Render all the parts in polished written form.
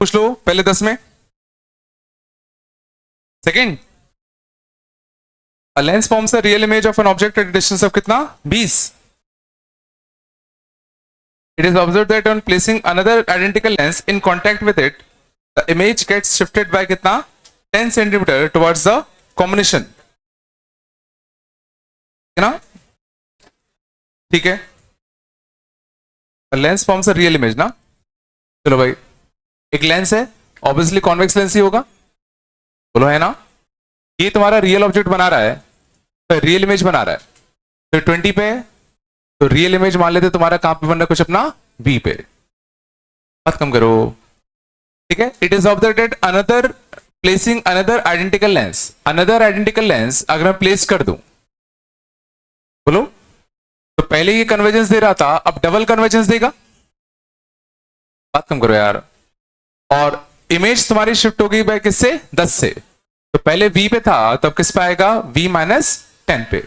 पूछ लो पहले 10 में। Second, a lens forms a real image of an object at a distance of कितना 20. It is observed that on placing another identical lens in contact with it, the image gets shifted by कितना 10 centimeter towards the combination, है ना? ठीक है, lens forms a real image ना। चलो भाई, एक लेंस है, ऑब्वियसली कॉन्वेक्स लेंस ही होगा, बोलो है ना। ये तुम्हारा रियल ऑब्जेक्ट बना रहा है, तो रियल इमेज बना रहा है, तो 20 पे, तो रियल इमेज मान लेते तुम्हारा कहां पे बन रहा है, कुछ अपना बी पे। बात कम करो, ठीक है। It is observed that another placing another identical lens, another identical lens अगर मैं प्लेस कर दूं, बोलो, तो पहले ये कन्वर्जेंस दे रहा था, अब डबल कन्वर्जेंस देगा। बात कम करो यार। और इमेज तुम्हारी शिफ्ट हो गई भाई किससे, 10 से, तो पहले v पे था, तब किस पे आएगा, v माइनस 10 पे,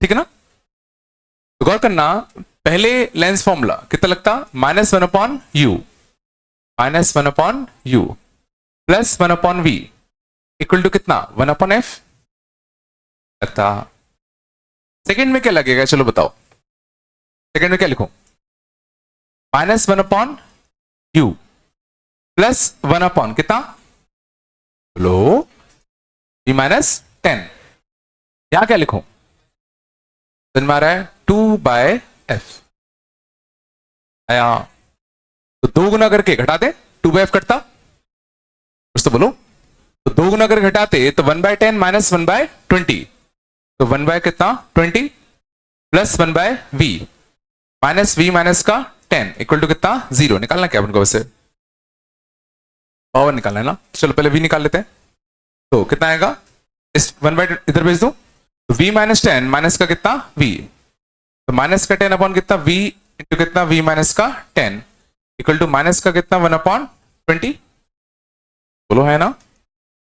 ठीक है ना। तो गौर करना, पहले लेंस फॉर्मूला कितना लगता, -1/u, -1/u plus 1/v equal to कितना 1/f लगता। सेकेंड में क्या लगेगा, चलो बताओ, सेकेंड में क्या लिखूं, -1/u प्लस 1/ कितना, लो v माइनस 10, यहां क्या लिखूं, में आ रहा है 2/f आया, तो 2 गुना करके घटा दे, 2/f कटता, कुछ तो बोलो, तो 2 गुना करके घटाते तो 1/10 माइनस 1/20, तो 1 कितना 20 plus 1/v minus v minus का 10 इक्वल टू कितना 0। निकालना क्या उनको, वैसे पावर निकालना है ना। चलो पहले v निकाल लेते हैं, तो कितना आएगा, इस 1 इधर भेज दो, तो v माइनस 10 माइनस का कितना v, तो माइनस का 10 अपॉन कितना v इंटू कितना v माइनस का 10 इक्वल टू माइनस का कितना 1/20, बोलो है ना।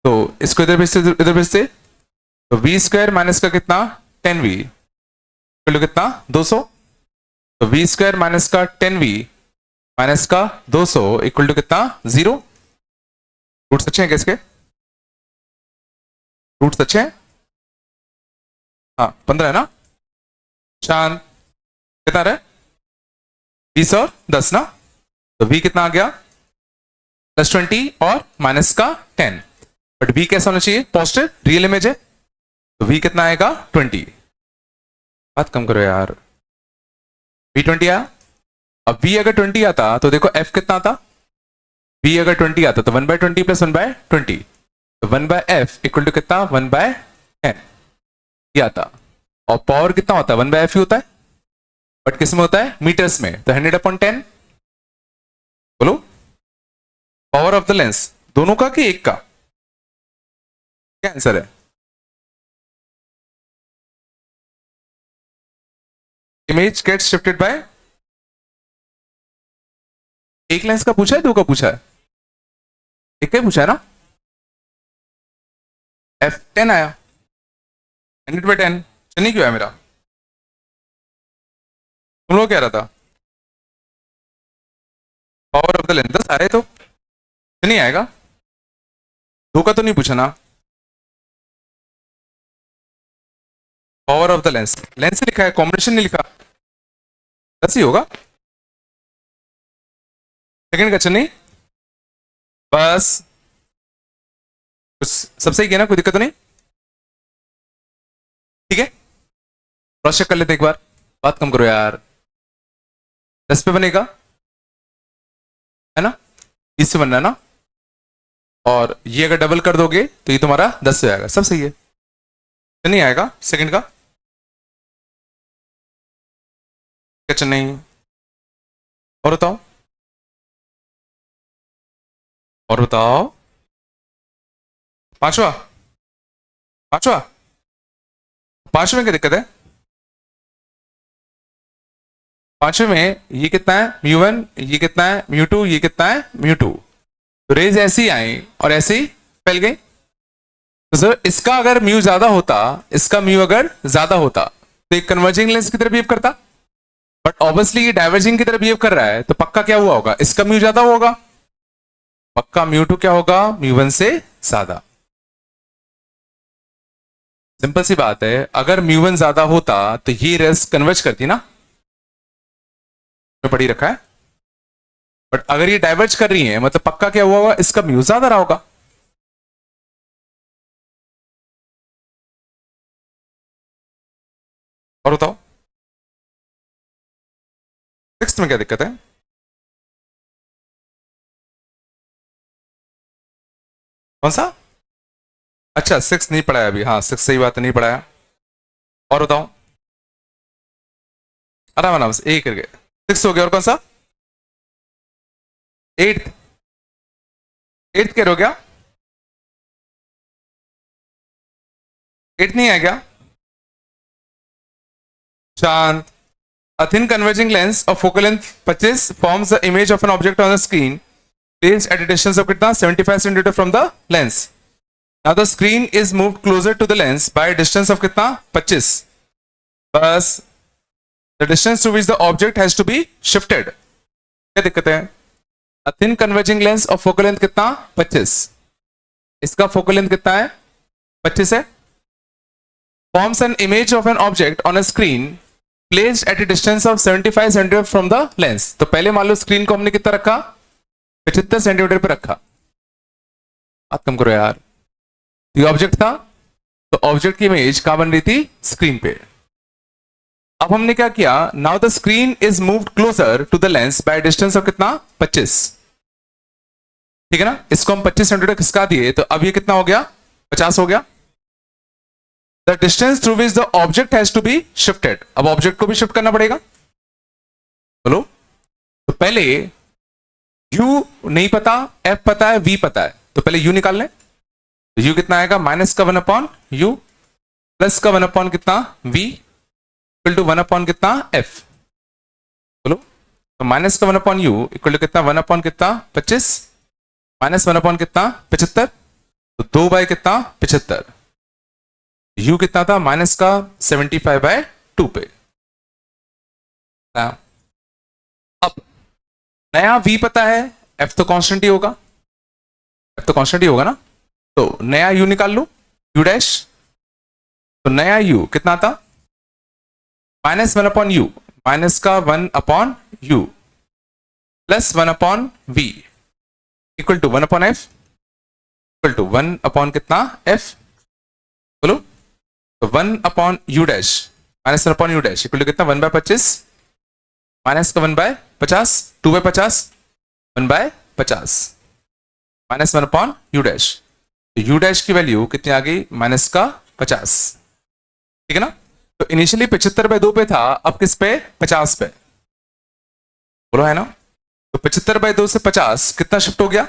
तो इसको इधर भेजते, इधर भेजते, तो v स्क्वायर माइनस का कितना 10v इक्वल टू कितना 200, तो v स्क्वायर माइनस का 10v माइनस का 200 इक्वल टू कितना 0। रूट्स अच्छे हैं किसके, रूट्स अच्छे हैं, हाँ 15 है ना, शांत, कितना रहा 20 और 10 ना, तो v कितना आ गया +20 और माइनस का 10, बट v कैसा होना चाहिए, पॉजिटिव, रियल इमेज है, तो v कितना आएगा 20। बात कम करो यार, v 20 आया। अब v अगर 20 आता तो देखो f कितना आता, v अगर 20 आता तो 1/20 प्लस 1/20, तो 1/f इक्वल टू कितना 1/10 ये आता, और पावर कितना होता है 1/f ही होता है, बट किस में होता है, मीटर्स में, तो 100/10। बोलो पावर ऑफ द लेंस दोनों का कि एक का, क्या आंसर है, इमेज गेट्स शिफ्टेड बाय, एक लेंस का पूछा है, 2 का पूछा है, एक का ही पूछा है ना। f10 आया, 100/10 नहीं क्यों आया मेरा, तुम लोग क्या रहा था, पावर ऑफ द लेंस 10 आए तो नहीं आएगा, 2 का तो नहीं पूछा ना। Power of the lens, lens लिखा है, कॉम्बिनेशन नहीं लिखा, 10 ही होगा। सेकंड क्वेश्चन नहीं, बस सब सही किया ना, कोई दिक्कत तो नहीं, ठीक है। क्रॉस चेक कर लेते एक बार, बात कम करो यार, 10 पे बनेगा है ना, इससे बनना है ना, और ये अगर डबल कर दोगे तो ये तुम्हारा 10 से आएगा, सब सही है, नहीं आएगा सेकंड का क्वेश्चन नहीं। और बताओ, और बताओ, पांचवा, पांचवा, पांचवे में क्या दिक्कत है, पांचवे में ये कितना है μ1, ये कितना है μ2, ये कितना है μ2, तो रेज ऐसी आई और ऐसे ही फैल गई, तो सर इसका अगर म्यू ज्यादा होता, इसका म्यू अगर ज्यादा होता तो एक कन्वर्जिंग लेंस की तरह बिहेव करता, बट ऑब्वियसली ये डाइवर्जिंग की तरह बिहेव कर रहा है, तो पक्का क्या हुआ होगा, इसका म्यू ज्यादा हुआ होगा, पक्का म्यू टू क्या होगा, म्यू वन से ज्यादा। सिंपल सी बात है, अगर म्यू वन ज्यादा होता तो ये रेस कन्वर्ज करती ना, मैं पढ़ी रखा है, बट अगर ये डाइवर्ज कर रही है मतलब पक्का क्या हुआ होगा, इसका म्यू ज्यादा रहा होगा। और बताओ सिक्स्थ में क्या दिक्कत है? कौन सा? अच्छा सिक्स नहीं पढ़ाया अभी, हाँ सिक्स सही बात है, नहीं पढ़ाया। और बताओ, आराम आराम से एक करके, सिक्स हो गया, और कौन सा? एट्थ, एट्थ कह रहे हो क्या? एट्थ नहीं है क्या? शांत। A thin converging lens of focal length 25 forms the image of an object on the screen placed at a distance of कितना 75 cm from the lens. Now the screen is moved closer to the lens by a distance of कितना 25. बस the distance to which the object has to be shifted. क्या दिक्कत है? A thin converging lens of focal length कितना 25. इसका focal length कितना है? 25 है. Forms an image of an object on a screen placed at a distance of 75 cm from the lens. तो पहले मान लो स्क्रीन को हमने कितना रखा, 75 सेंटीमीटर पे रखा। बात कम करो यार, ये ऑब्जेक्ट था, तो ऑब्जेक्ट की इमेज कहां बन रही थी, स्क्रीन पे। अब हमने क्या किया, now the screen is moved closer to the lens by distance of कितना 25, ठीक है ना, इसको हम 25 सेंटीमीटर खिसका दिए, तो अब ये कितना हो गया, 50 हो गया। The distance through which the object has to be shifted, अब ऑब्जेक्ट को भी शिफ्ट करना पड़ेगा, बोलो। तो पहले u नहीं पता, f पता है, v पता है, तो पहले u निकाल लें। तो u कितना आएगा, माइनस का 1/u प्लस का 1/ कितना v इक्वल टू 1/ कितना f, बोलो। तो माइनस का 1/u इक्वल टू कितना 1/ कितना 25 माइनस 1/ कितना 75, तो 2 बाय कितना 75, u कितना था, माइनस का 75/2 पे। अब नया v पता है, f तो कांस्टेंट ही होगा, f तो कांस्टेंट ही होगा ना, तो नया u निकाल लो, u डैश। तो नया u कितना था, माइनस 1/u माइनस का 1/u plus 1/v equal to 1/f equal to 1/ कितना f, बोलो। तो 1/u dash minus 1/u dash equal to कितना 1/25 माइनस का 1/50 2/50 1/50 माइनस 1/u डैश, तो u डैश की वैल्यू कितनी आ गई, माइनस का 50, ठीक है ना। तो इनिशियली 75/2 पे था, अब किस पे, 50 पे, बोलो है ना। तो 75/2 से 50 कितना शिफ्ट हो गया,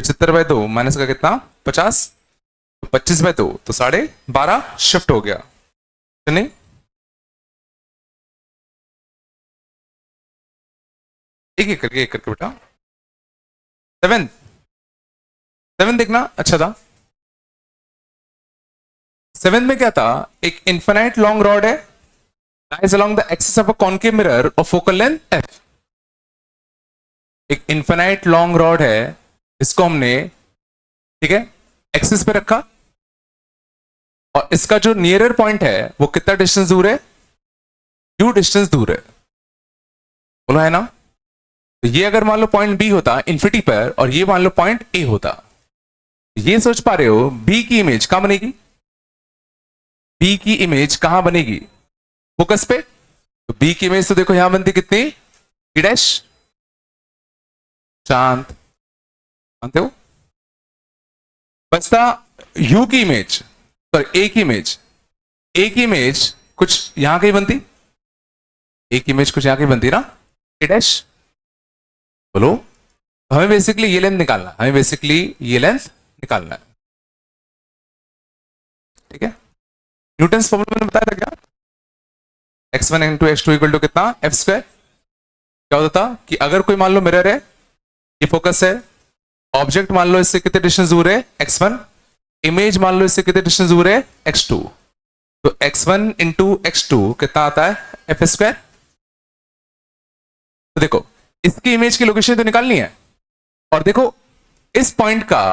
75/2 माइनस का कितना 50, 25/2 तो 12.5 शिफ्ट हो गया, नहीं? एक करके बेटा। सेवन देखना अच्छा था। 7 में क्या था, एक इन्फिनाइट लॉन्ग रॉड है, lies along the axis of a concave mirror of focal length f। एक इन्फिनाइट लॉन्ग रॉड है, इसको हमने, ठीक है, एक्सिस पे रखा, और इसका जो नियरर पॉइंट है वो कितना डिस्टेंस दूर है, u डिस्टेंस दूर है, बोलो है ना। तो ये अगर मान लो पॉइंट B होता इन्फिनिटी पर, और ये मान लो पॉइंट A होता, ये सोच पा रहे हो B की इमेज कहां बनेगी, B की इमेज कहां बनेगी, फोकस पे। तो B की इमेज तो देखो यहां बनती कितनी, E डैश, शांत, जानते हो। बचता U की इमेज, सॉरी A की इमेज, A की इमेज कुछ यहां कहीं बनती, A की इमेज कुछ यहां कहीं बनती ना, E डैश, बोलो। हमें बेसिकली ये लेंथ निकालना, हमें बेसिकली ये लेंथ निकालना है, ठीक है। न्यूटन्स फॉर्मूला मैंने बताया था क्या, x1 into x2 equal to कितना f²। क्या होता था कि अगर कोई मान लो मिरर है, ये फोकस है, ऑब्जेक्ट मान लो इससे कितने डिस्टेंस दूर है x1, इमेज मान लो इससे कितने डिस्टेंस दूर है x2, तो x1 इंटू x2 कितना आता है एफ स्क्वायर। तो देखो इसकी इमेज की लोकेशन तो निकालनी है, और देखो इस पॉइंट का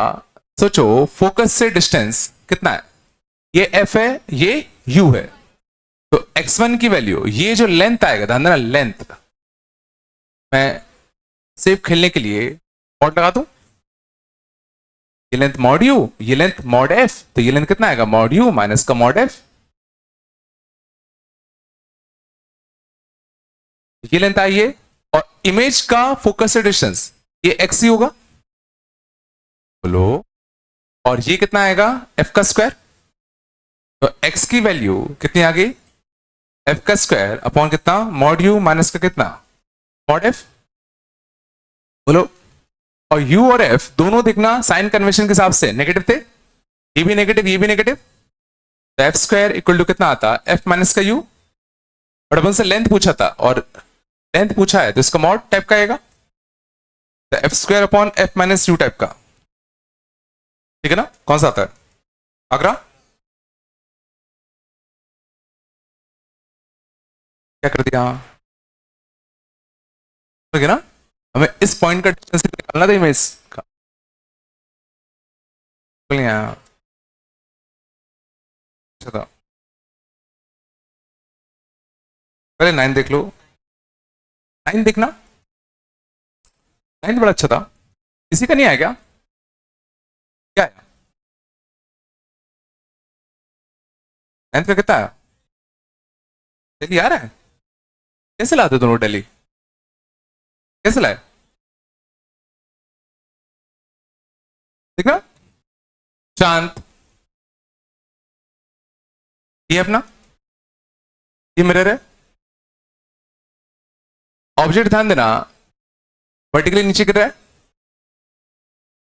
सोचो फोकस से डिस्टेंस कितना है, ये f है ये u है। तो x1 की वैल्यू, ये जो लेंथ आएगा ध्यान देना लेंथ, मैं सेफ खेलने के लिए मॉड लगा दूं, ये लेंथ मॉड u, ये लेंथ मॉड f, तो ये लेंथ कितना आएगा मॉड u माइनस का मॉड f। ये लेंथ आई है, और इमेज का फोकस से डिस्टेंस ये x ही होगा, बोलो, और ये कितना आएगा f का स्क्वायर। तो x की वैल्यू कितनी आ गई f का स्क्वायर अपॉन कितना मॉड u माइनस का कितना मॉड f, बोलो। और u और f दोनों देखना साइन कन्वेंशन के हिसाब से नेगेटिव थे, ये भी नेगेटिव ये भी नेगेटिव, तो एफ स्क्वायर इक्वल टू कितना आता f माइनस का u। बट अपन से लेंथ पूछा था, और लेंथ पूछा है तो इसका मॉड टाइप का आएगा, तो F square upon f minus u type का, ठीक है ना। कौन सा आता है आगरा, क्या कर दिया, ठीक है ना। हमें इस पॉइंट का डिस्टेंस निकालना था इमेज का, अच्छा था। पहले 9 देख लो, 9 देखना, 9 बड़ा अच्छा था। किसी का नहीं आया क्या, क्या है 9 का कितना है, डेली आ रहा है, कैसे लाते दोनों डेली, कैसे लाए, देखना शांत, ये अपना ये मिरर है, ऑब्जेक्ट ध्यान देना वर्टिकली नीचे गिर रहा है,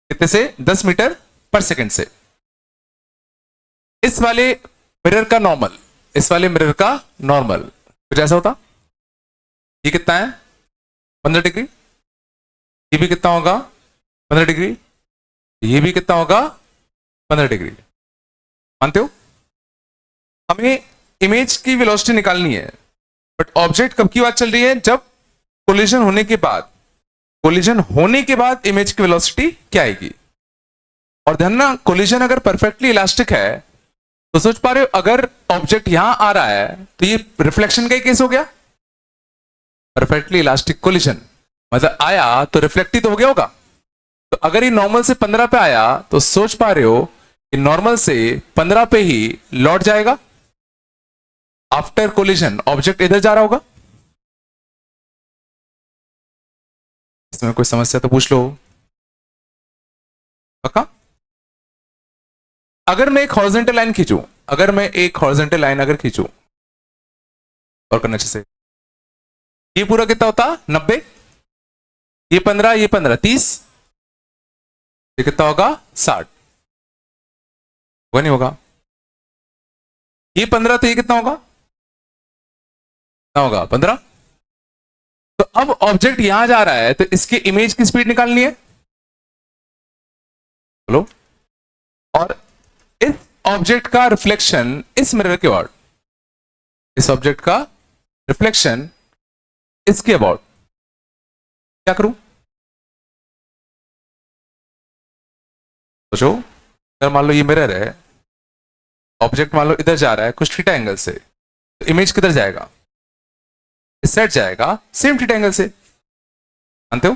कितने से 10 मीटर पर सेकंड से। इस वाले मिरर का नॉर्मल, इस वाले मिरर का नॉर्मल कुछ ऐसा होता, ये कितना है 15 डिग्री, ये भी कितना होगा 15 डिग्री, ये भी कितना होगा 15 डिग्री, मानते हो। हमें इमेज की वेलोसिटी निकालनी है, बट ऑब्जेक्ट कब की बात चल रही है, जब कोलिजन होने के बाद, कोलिजन होने के बाद इमेज की वेलोसिटी क्या आएगी। और ध्यान ना कोलिजन अगर परफेक्टली इलास्टिक है तो सोच पा रहे हो, अगर ऑब्जेक्ट यहां आ रहा है तो ये रिफ्लेक्शन का ही केस हो गया, परफेक्टली इलास्टिक कोलिजन मतलब आया तो रिफ्लेक्ट ही तो हो गया होगा। तो अगर ये नॉर्मल से 15 पे आया तो सोच पा रहे हो कि नॉर्मल से 15 पे ही लौट जाएगा, आफ्टर कोलिजन ऑब्जेक्ट इधर जा रहा होगा। इसमें कोई समस्या तो पूछ लो, पक्का। अगर मैं एक हॉरिजॉन्टल लाइन खींचूं, अगर मैं एक हॉरिजॉन्टल लाइन अगर खींचूं, और करना चाहिए, ये पूरा कितना होता 90, ये 15 ये 15 30, ये कितना होगा 60, वो नहीं होगा, ये 15 तो ये कितना होगा, कितना होगा 15। तो अब ऑब्जेक्ट यहां जा रहा है तो इसके इमेज की स्पीड निकालनी है, बोलो। और इस ऑब्जेक्ट का रिफ्लेक्शन इस मिरर के अबाउट, इस ऑब्जेक्ट का रिफ्लेक्शन इसके अबाउट क्या करूं, सोचो। अगर मान लो ये मिरर है, ऑब्जेक्ट मान लो इधर जा रहा है कुछ थीटा एंगल से, तो इमेज किधर जाएगा, इस साइड जाएगा सेम थीटा एंगल से, जानते हो।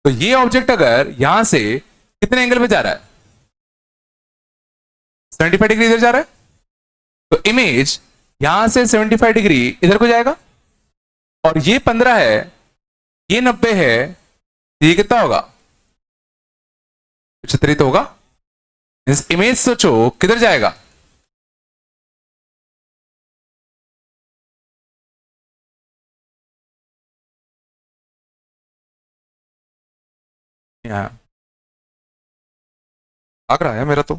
तो ये ऑब्जेक्ट अगर यहां से कितने एंगल पे जा रहा है 75 डिग्री इधर जा रहा है, तो इमेज यहां से 75 डिग्री इधर को जाएगा, और ये 15 है ये 90 है, ये कितना होगा 75 तो होगा। इस इमेज सोचो किधर जाएगा, यहां भाग रहा है मेरा तो,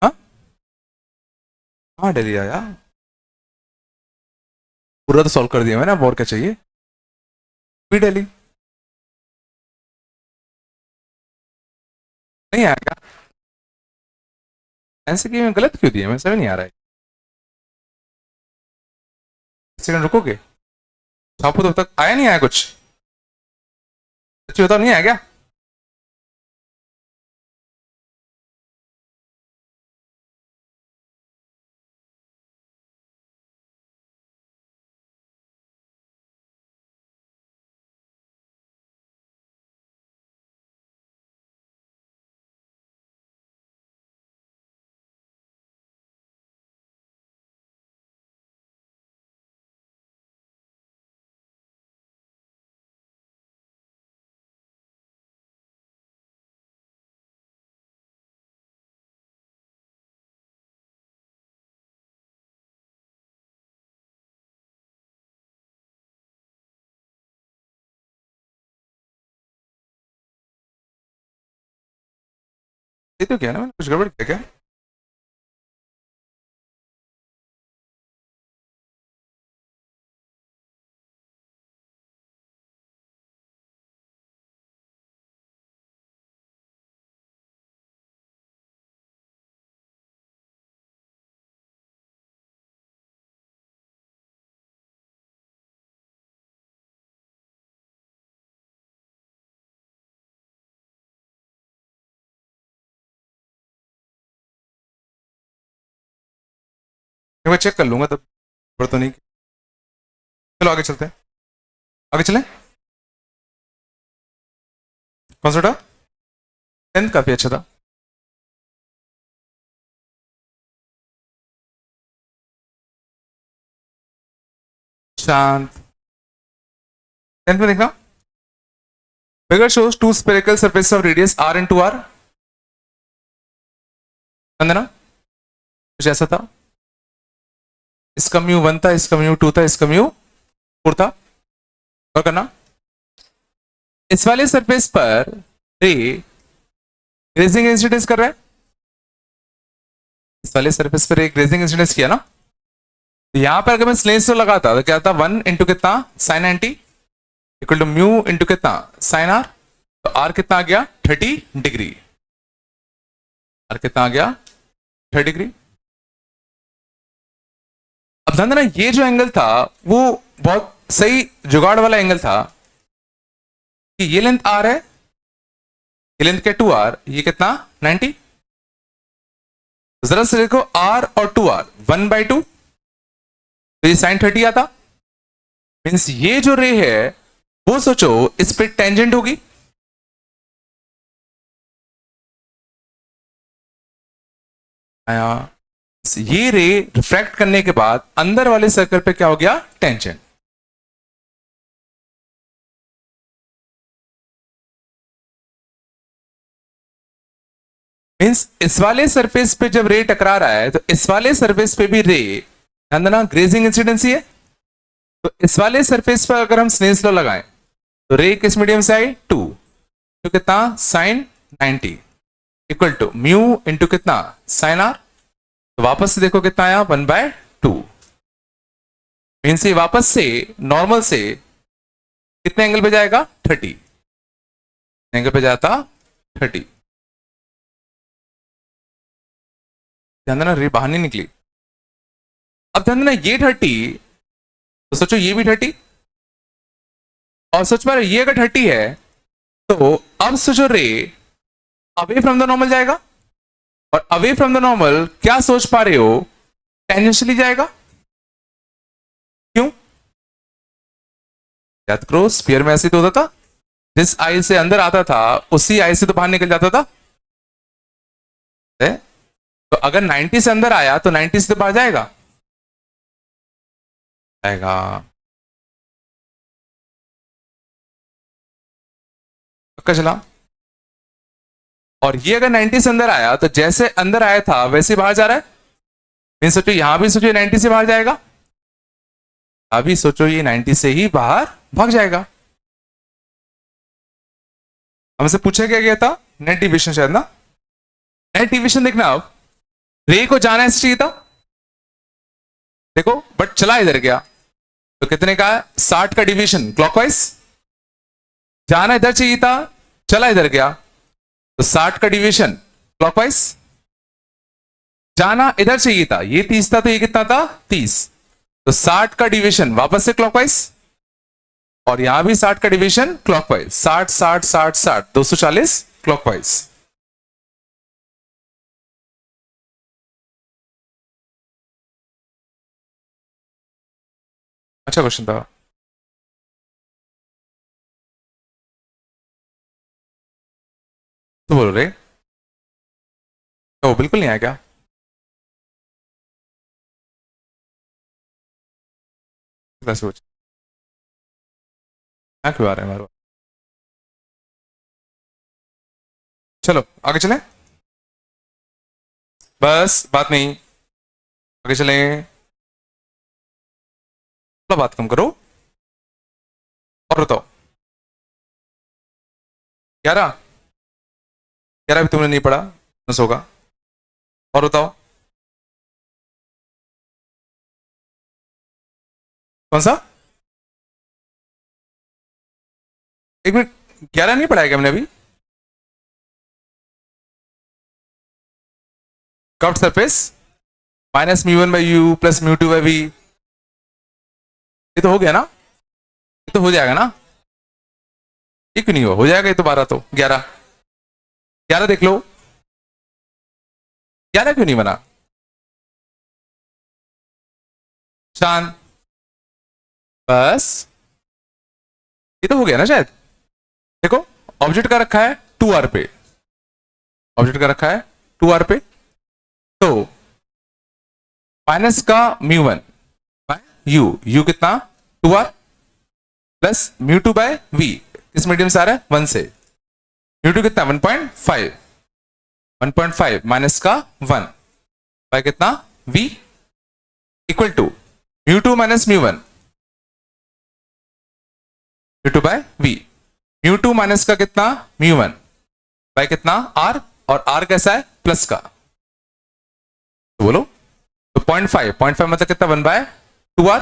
हाँ हाँ डेली आया, पूरा तो सॉल्व कर दिया मैंने, अब और क्या चाहिए, भी डेली नहीं आएगा। ऐसे कि मैं गलत क्यों दिया, मैं समझ नहीं आ रहा है। सेकंड रुकोगे, छापो तो तक आया नहीं आया कुछ, सच्ची बताओ नहीं आया क्या? ये तो क्या ना, मैंने कुछ गड़बड़ किया क्या? मैं चेक कर लूंगा तब, गड़बड़ तो नहीं। चलो आगे चलते हैं, आगे चलें। कौन सा था? 10th काफी अच्छा था। शांत। 10th में देखना, figure shows two spherical surfaces of radius r into r, अंदर ना कुछ ऐसा था, इसका म्यू 1 था, इसका म्यू 2 था, इसका म्यू 4 था। और करना, इस वाले सरफेस पर रे ग्रेजिंग इंसिडेंस कर रहा है, इस वाले सरफेस पर एक ग्रेजिंग इंसिडेंस किया ना, तो यहां पर अगर मैं स्लेंस लगाता तो क्या था, 1 इंटू कितना साइन एंटी इक्वल टू म्यू इंटू कितना साइन आर, तो आर कितना आ गया 30 डिग्री, आर कितना आ गया 30 डिग्री। अब ध्यान देना ये जो एंगल था वो बहुत सही जुगाड़ वाला एंगल था कि ये लेंथ आर है, ये लेंथ क्या 2r, ये कितना 90, जरा से देखो r और 2r 1/2, तो ये साइन 30 आता, मीन्स ये जो रे है वो सोचो इस पे टेंजेंट होगी, आया ये रे रिफ्रैक्ट करने के बाद अंदर वाले सर्कल पे क्या हो गया टेंजेंट। मीन्स इस वाले सरफेस पे जब रे टकरा रहा है तो इस वाले सरफेस पे भी रे, ध्यान देना ग्रेजिंग इंसिडेंसी है, तो इस वाले सरफेस पर अगर हम स्नेल्स लॉ लगाएं तो रे किस मीडियम से आई 2, तो कितना sine 90 equal to mu into कितना साइन आर, तो वापस से देखो कितना आया 1/2, मीन्स ये वापस से नॉर्मल से कितने एंगल पे जाएगा 30 एंगल पे जाता 30। ध्यान देना रे बाहर नहीं निकली। अब ध्यान देना ये 30, तो सोचो ये भी 30, और सोच पा रहे ये अगर 30 है तो अब सोचो रे अवे फ्रॉम द नॉर्मल जाएगा, और अवे फ्रॉम द नॉर्मल क्या सोच पा रहे हो टेंजेंशियली जाएगा, क्यों? याद करो स्फीयर में ऐसे तो होता था, जिस आई से अंदर आता था उसी आई से तो बाहर निकल जाता था, तो अगर 90 से अंदर आया तो 90 से तो बाहर जाएगा, आएगा। पक्का चला। और ये अगर 90 से अंदर आया तो जैसे अंदर आया था वैसे ही बाहर जा रहा है, नहीं सोचो यहां भी सोचो 90 से बाहर जाएगा, अभी सोचो ये 90 से ही बाहर भाग जाएगा। हमसे पूछा क्या गया था नेट डिविएशन शायद ना, नेट डिविएशन देखना, अब रे को जाना ऐसे चाहिए था, देखो बट चला इधर गया, तो कितने का 60 का डिवीजन क्लॉकवाइज, जाना इधर चाहिए था चला इधर गया, तो 60 का डिवीजन क्लॉकवाइज, जाना इधर चाहिए था, ये 30 था तो ये कितना था 30। तो 60 का डिवीजन वापस से क्लॉकवाइज, और यहां भी 60 का डिवीजन क्लॉकवाइज, 60 60 60 60 240 क्लॉकवाइज। अच्छा क्वेश्चन था। तो बोलो रे, तो बिल्कुल नहीं आया क्या? सोच क्या क्यों आ रहा है हमारे पास? चलो आगे चलें, बस बात नहीं, आगे चलें, थोड़ा बात कम करो और बताओ। 11, 11 भी तुमने नहीं पढ़ा, बस होगा। और बताओ कौन सा? एक मिनट, 11 नहीं पढ़ाया क्या हमने अभी? Curved surface minus mu one by you plus mu two by v, ये तो हो गया ना, ये तो हो जाएगा ना, ये क्यों नहीं हो जाएगा, ये तो 12 तो 11, 11 देख लो, 11 क्यों नहीं बना? शान, बस ये तो हो गया ना शायद। देखो ऑब्जेक्ट का रखा है 2r पे, ऑब्जेक्ट का रखा है 2r पे, तो माइनस का mu one by u, u कितना 2r plus mu two by v, किस मीडियम से आ रहा है 1 से, म्यू टू कितना 1.5, 1.5 माइनस का 1 बाय कितना v equal to mu two minus mu one, mu two by we, mu two minus का कितना म्यू वन बाय कितना r, और r कैसा है प्लस का, तो बोलो, तो 0.5, 0.5 मतलब कितना 1/2r,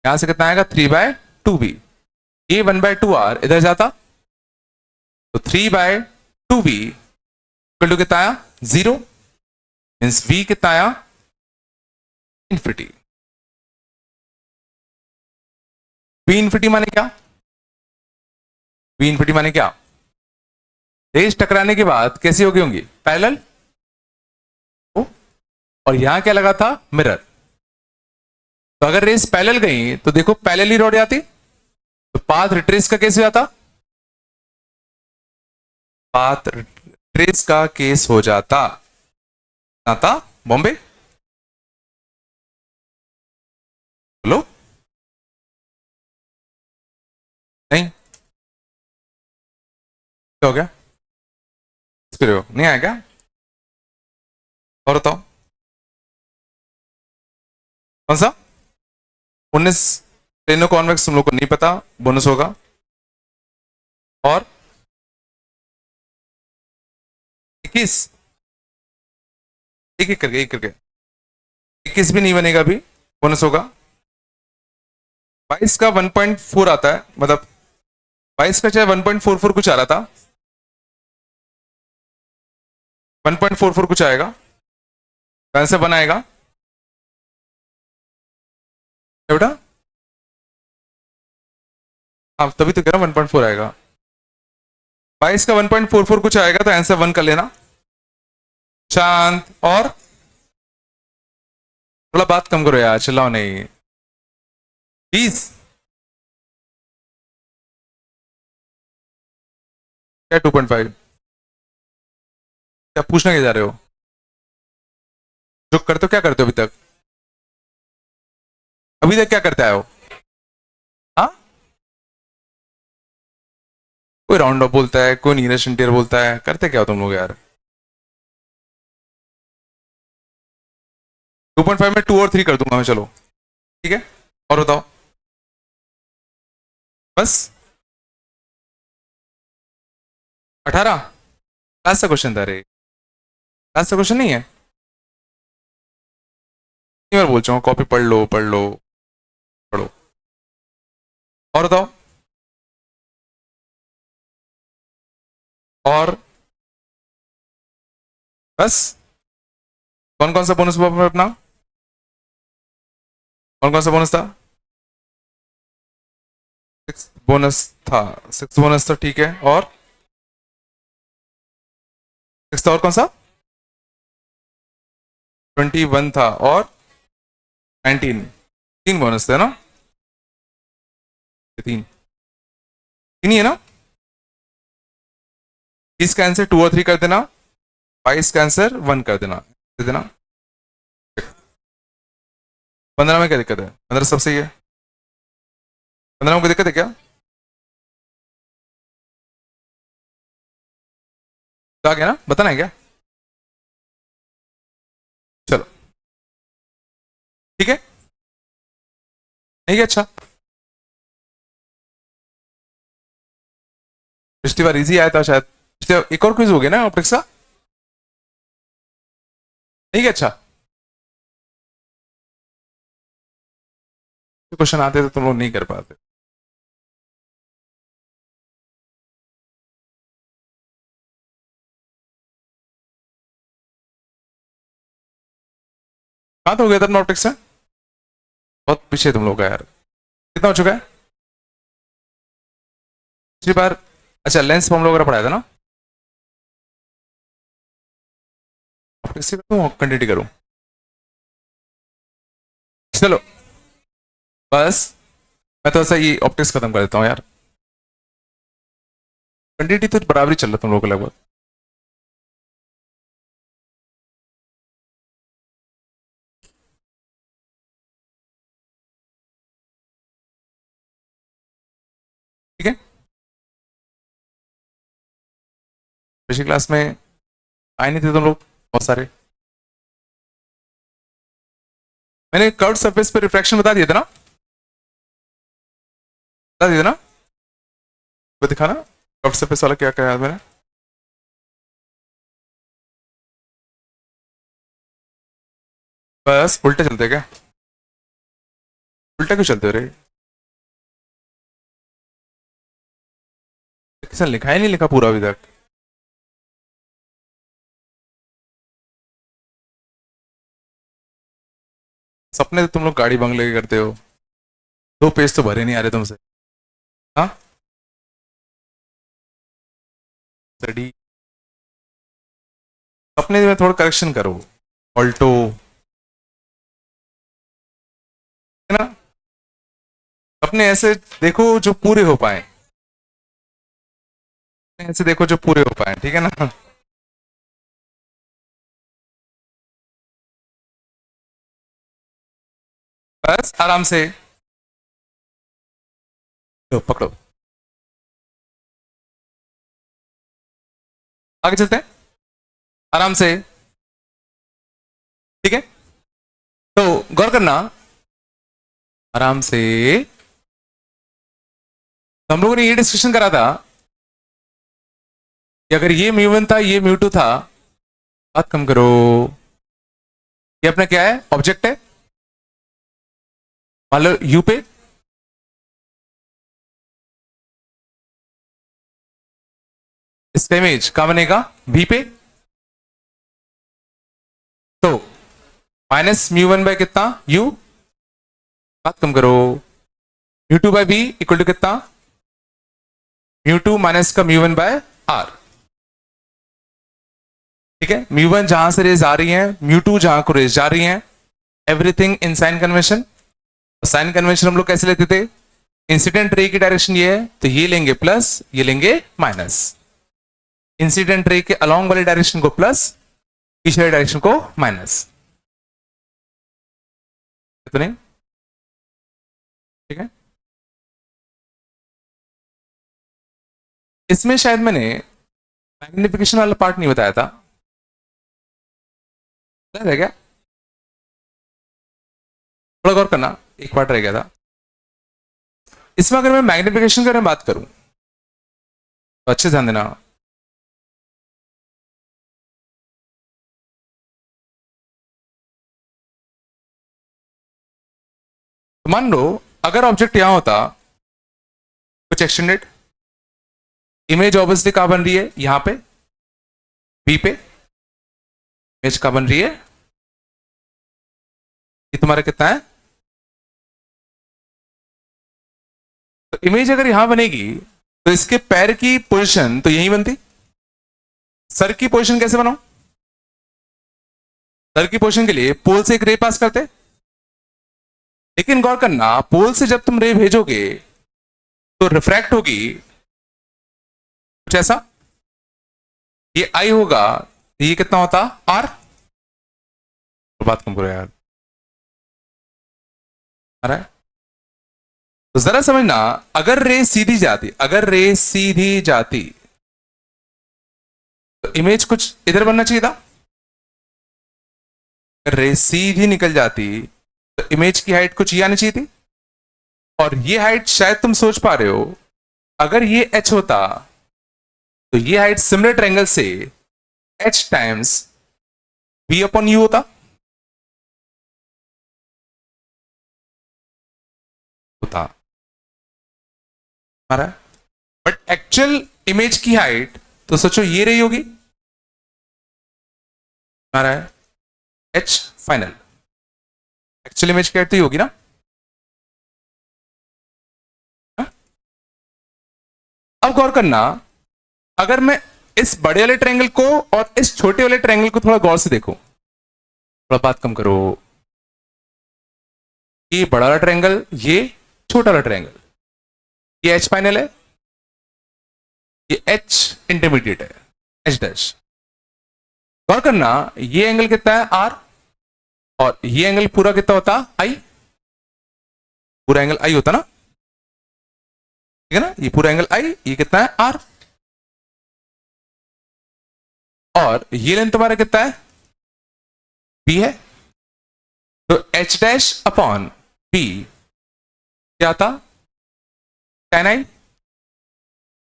यहां से कितना आएगा 3/2b, ये 1/2r इधर जाता, तो 3/2b इक्वल टू कितना आया 0, मीन्स v कितना आया इन्फिनिटी। v इन्फिनिटी माने क्या? v इन्फिनिटी माने क्या? रेज टकराने के बाद कैसी होगी, होंगी पैरेलल, और यहां क्या लगा था मिरर, तो अगर रेस पैरेलल गई तो देखो पैरेलल ही रोड जाती, तो पाथ रिट्रेस का केस हो जाता, पाथ रिट्रेस का केस हो जाता, आता बॉम्बे, बोलो नहीं, क्या हो गया, फिर नहीं आया क्या? और बताओ कौन सा? 19 प्लेनो कॉन्वेक्स तुम लोग को नहीं पता, बोनस होगा। और 21, एक एक करके, एक करके, 21 भी नहीं बनेगा अभी, बोनस होगा। 22 का 1.4 आता है, मतलब 22 का चाहे 1.44 कुछ आ रहा था, 1.44 कुछ आएगा, आंसर बनाएगा बेटा, हाँ तभी तो कह रहा हूं 1.4 आएगा, 22 का 1.44 कुछ आएगा, तो आंसर 1 कर लेना। शांत, और थोड़ा बात कम करो यार, चिल्लाओ नहीं, 20 क्या 2.5, क्या पूछना क्या जा रहे हो, जो करते हो क्या करते हो अभी तक, अभी तक क्या करते आए हो? हाँ, कोई राउंड ऑफ बोलता है, कोई नीरज इंटीरियर बोलता है, करते क्या हो तुम लोग यार? 2.5 में 2 और 3 कर दूंगा मैं, चलो ठीक है, और बताओ बस 18, लास्ट सा क्वेश्चन था रे, लास्ट सा क्वेश्चन नहीं है, बार बोल चाहूँ कॉपी पढ़ लो पढ़ लो, पढ़ो और बताओ, और बस कौन कौन सा बोनस हुआ अपना, कौन कौन सा बोनस था, 6 बोनस था, 6 बोनस था, ठीक है, और 6 था, और कौन सा 21 था, और 19, 3 बोनस थे ना, तीन, तीन ही है ना, 30 का आंसर 2 और 3 कर देना, 22 का आंसर 1 कर देना, दे देना। 15 में क्या दिक्कत है, 15 सब सही है, 15 में कोई दिक्कत है क्या, आ गया ना, बताना है क्या, चलो ठीक है, नहीं क्या, अच्छा पिछली बार इजी आया था शायद, पिछली बार एक और क्विज हो गया ना ऑप्टिक्स का, नहीं क्या, अच्छा क्वेश्चन आते तो तुम लोग नहीं कर पाते, कहाँ तो हो गया था अपना ऑप्टिक्स से, बहुत पीछे तुम लोग का यार, कितना हो चुका है पिछली बार, अच्छा लेंस फॉर्म वगैरह पढ़ाया था ना, ऑप्टिक्स से कंटिन्यू करूँ, चलो बस मैं तो ऐसा ये ऑप्टिक्स खत्म कर देता हूँ यार, कंटिन्यूटी तो बराबर ही चल रहा तुम लोगों को लगभग, ठीक है, पिछली क्लास में आए नहीं थे तुम लोग बहुत सारे, मैंने कर्व सरफेस पे रिफ्रैक्शन बता दिया था ना, बता दिया था ना, वो दिखाना कर्व सरफेस वाला क्या क्या मैंने, बस उल्टे चलते क्या, उल्टा क्यों चलते हो रे, किसने लिखा ही नहीं, लिखा पूरा अभी तक, सपने तो तुम लोग गाड़ी बंगले के करते हो, 2 पेज तो भरे नहीं आ रहे तुमसे, हाँ स्टडी, सपने में थोड़ा करेक्शन करो, ऑल्टो है ना, अपने ऐसे देखो जो पूरे हो पाए, ऐसे देखो जो पूरे हो पाए, ठीक है ना, बस आराम से, लो पकड़ो, आगे चलते हैं आराम से, ठीक है, तो गौर करना आराम से, तो हम लोगों ने ये डिस्कशन करा था कि अगर ये म्यू 1 था, ये म्यू 2 था, बात कम करो, ये अपना क्या है, ऑब्जेक्ट है, मान लो यू पे, इसका इमेज कहां बनेगा, वी पे, तो -μ1 बाय कितना u, बात कम करो, μ2 बाय v इक्वल टू कितना, μ2 माइनस का μ1/r, ठीक है, μ1 जहां से रेज आ रही है, μ2 जहां को रेज जा रही है, everything in sign convention, sign convention हम लोग कैसे लेते थे, इंसिडेंट रे की डायरेक्शन ये है तो ये लेंगे प्लस, ये लेंगे माइनस, इंसिडेंट रे के अलोंग वाली डायरेक्शन को प्लस, पीछे वाली डायरेक्शन को माइनस, तो नहीं, ठीक है, इसमें शायद मैंने मैग्निफिकेशन वाला पार्ट नहीं बताया था, बताया था क्या, थोड़ा गौर करना, एक पार्ट रह गया था, इसमें अगर मैं मैग्निफिकेशन की बात करूं तो अच्छे ध्यान देना, तो मान लो अगर ऑब्जेक्ट यहां होता, कुछ एक्सटेंडेड, इमेज ऑब्वियसली कहां बन रही है, यहां पे बी पे, इमेज कहां बन रही है तुम्हारा कितना है? तो इमेज अगर यहां बनेगी तो इसके पैर की पोजीशन तो यही बनती। सर की पोजीशन कैसे बनाओ? सर की पोजीशन के लिए पोल से एक रे पास करते, लेकिन गौर करना पोल से जब तुम रे भेजोगे तो रिफ्रैक्ट होगी कुछ ऐसा, ये आई होगा, ये कितना होता? आर। बात कम करो यार, आ रहा है? तो जरा समझना, अगर रे सीधी जाती, अगर रे सीधी जाती तो इमेज कुछ इधर बनना चाहिए था। अगर रे सीधी निकल जाती तो इमेज की हाइट कुछ ये आनी चाहिए थी, और ये हाइट शायद तुम सोच पा रहे हो, अगर ये h होता तो ये हाइट सिमिलर ट्रायंगल से h times v upon u होता। बट एक्चुअल इमेज की हाइट तो सोचो ये रही होगी, हमारा है h फाइनल। एक्चुअल इमेज की हाइट तो ये होगी ना? अब गौर करना, अगर मैं इस बड़े वाले ट्रायंगल को और इस छोटे वाले ट्रायंगल को थोड़ा गौर से देखो, थोड़ा बात कम करो, ये बड़ा वाला ट्रायंगल, ये छोटा वाला ट्रायंगल, ये h फाइनल है, ये h इंटरमीडिएट है, h डैश। गौर करना, ये एंगल कितना है? r, और ये एंगल पूरा कितना होता? i। पूरा एंगल i होता ना, ठीक है ना? ये पूरा एंगल i, ये कितना है? r। और ये लेंथ तुम्हारा कितना है? b है। तो h डैश अपॉन b क्या था? tan i,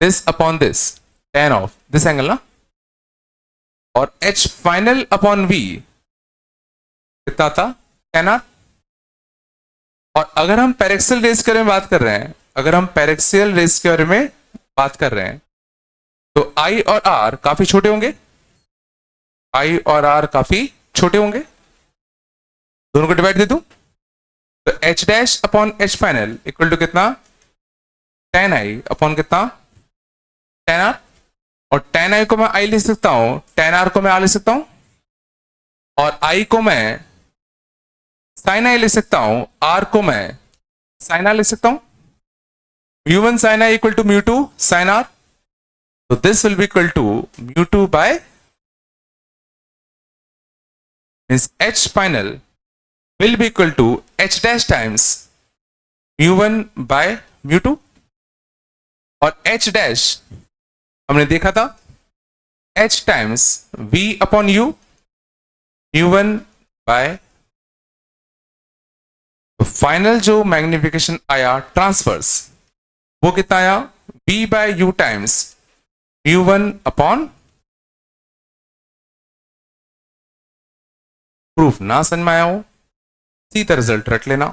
this upon this, tan of this angle ना, और h फाइनल अपॉन v कितना था? tan r। और अगर हम पैरेक्सियल रेस के बारे में बात कर रहे हैं, अगर हम पैरेक्सियल रेस के बारे में बात कर रहे हैं तो i और r काफी छोटे होंगे, i और r काफी छोटे होंगे, दोनों को डिवाइड दे दूं तो h dash upon h final equal to कितना? tan i अपॉन कितना? tan r। और tan i को मैं i लिख सकता हूं, tan r को मैं r लिख सकता हूं, और i को मैं sin i लिख सकता हूं, r को मैं sin r लिख सकता हूं। mu1 sin i equal to mu2 sin r, तो this will be equal to mu2 by means h final will be equal to h dash times mu1 by mu2, और h dash हमने देखा था h times v upon u, mu1 by, तो final जो magnification आया transverse वो कितना आया? v by u times mu1 upon, proof ना समझ में आया हो सीधा रिजल्ट रट लेना।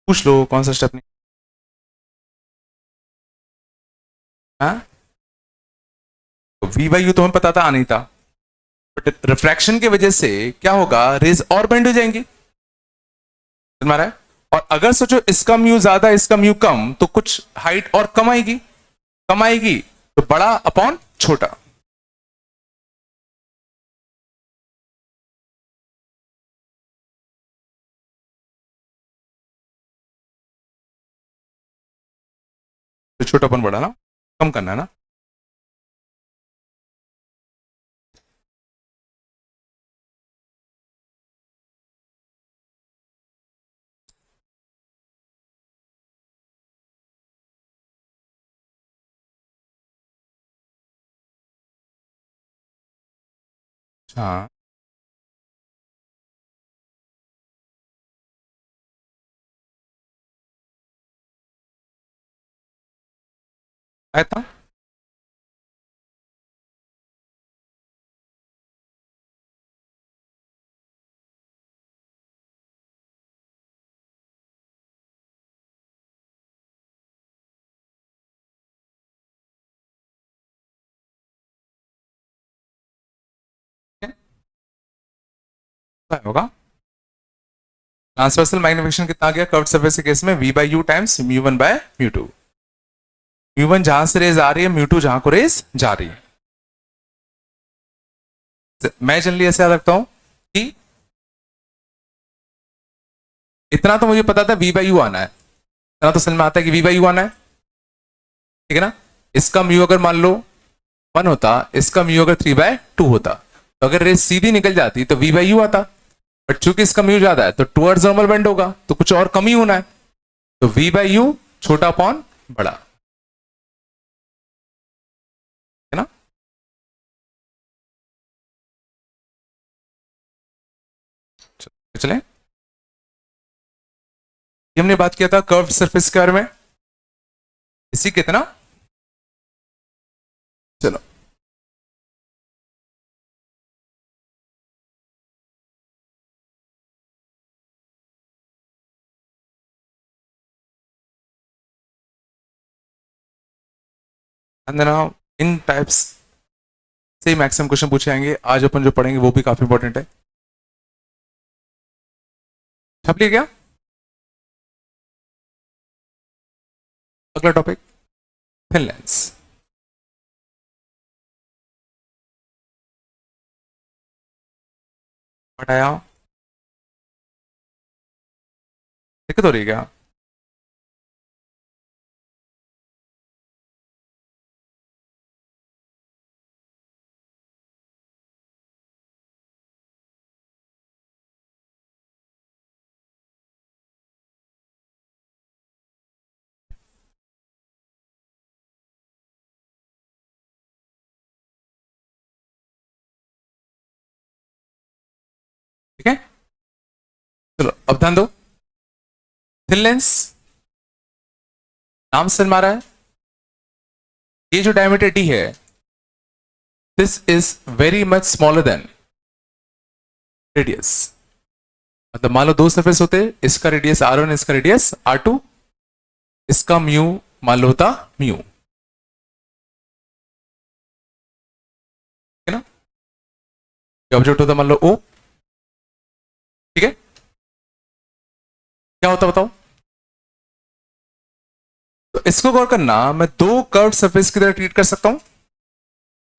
पूछ लो कौन सा स्टेप नहीं। हाँ, तो v by u तो हमें पता था, नहीं था, बट रिफ्रैक्शन की वजह से क्या होगा? रेज और बेंड हो जाएंगी, तुम्हारा है। और अगर सोचो इसका म्यू ज्यादा इसका म्यू कम तो कुछ हाइट और कम आएगी, कम आएगी, तो बड़ा अपॉन छोटा। तो छोटा अपन बड़ा ना, कम करना है ना। हाँ, आया था। होगा। ट्रांसवर्सल मैग्निफिकेशन कितना आ गया कर्व सरफेस के केस में, v by you times mu one by mu two. Mu one जहां से रेज आ रही है, म्यू टू जहां को रेज जा रही है। मैं जनरली ऐसे याद रखता हूं कि इतना तो मुझे पता था v बाई यू आना है, इतना तो समझ में आता है कि v बाई यू आना है, ठीक है ना। इसका म्यू अगर मान लो 1 होता, इसका म्यू अगर 3/2 होता, तो अगर रेस सीधी निकल जाती तो v बाई यू आता, बट चूंकि इसका म्यू ज्यादा है तो टुवर्ड्स नॉर्मल बेंड होगा, तो कुछ और कम ही होना है, तो v बाई यू छोटा अपॉन बड़ा, है ना। चले, हमने बात किया था कर्व सरफेस के बारे में, इसी कितना, चलो इन टाइप्स से मैक्सिमम क्वेश्चन पूछे जाएंगे। आज अपन जो पढ़ेंगे वो भी काफी इंपॉर्टेंट है। छप लिया क्या? अगला टॉपिक थिन लेंस। हटाया, दिक्कत हो रही है क्या? ठीक है, चलो अब ध्यान दो। थिन लेंस नाम से मारा है, ये जो डायमीटर डी है, this is very much smaller than radius. मतलब मान लो दो सरफेस होते, इसका रेडियस r1, इसका रेडियस r2, इसका म्यू मान लो होता म्यू, ठीक है ना। ऑब्जेक्ट होता मान लो O, ठीक है। क्या होता बताओ? तो इसको गौर करना, मैं दो कर्व सरफेस की तरह ट्रीट कर सकता हूं,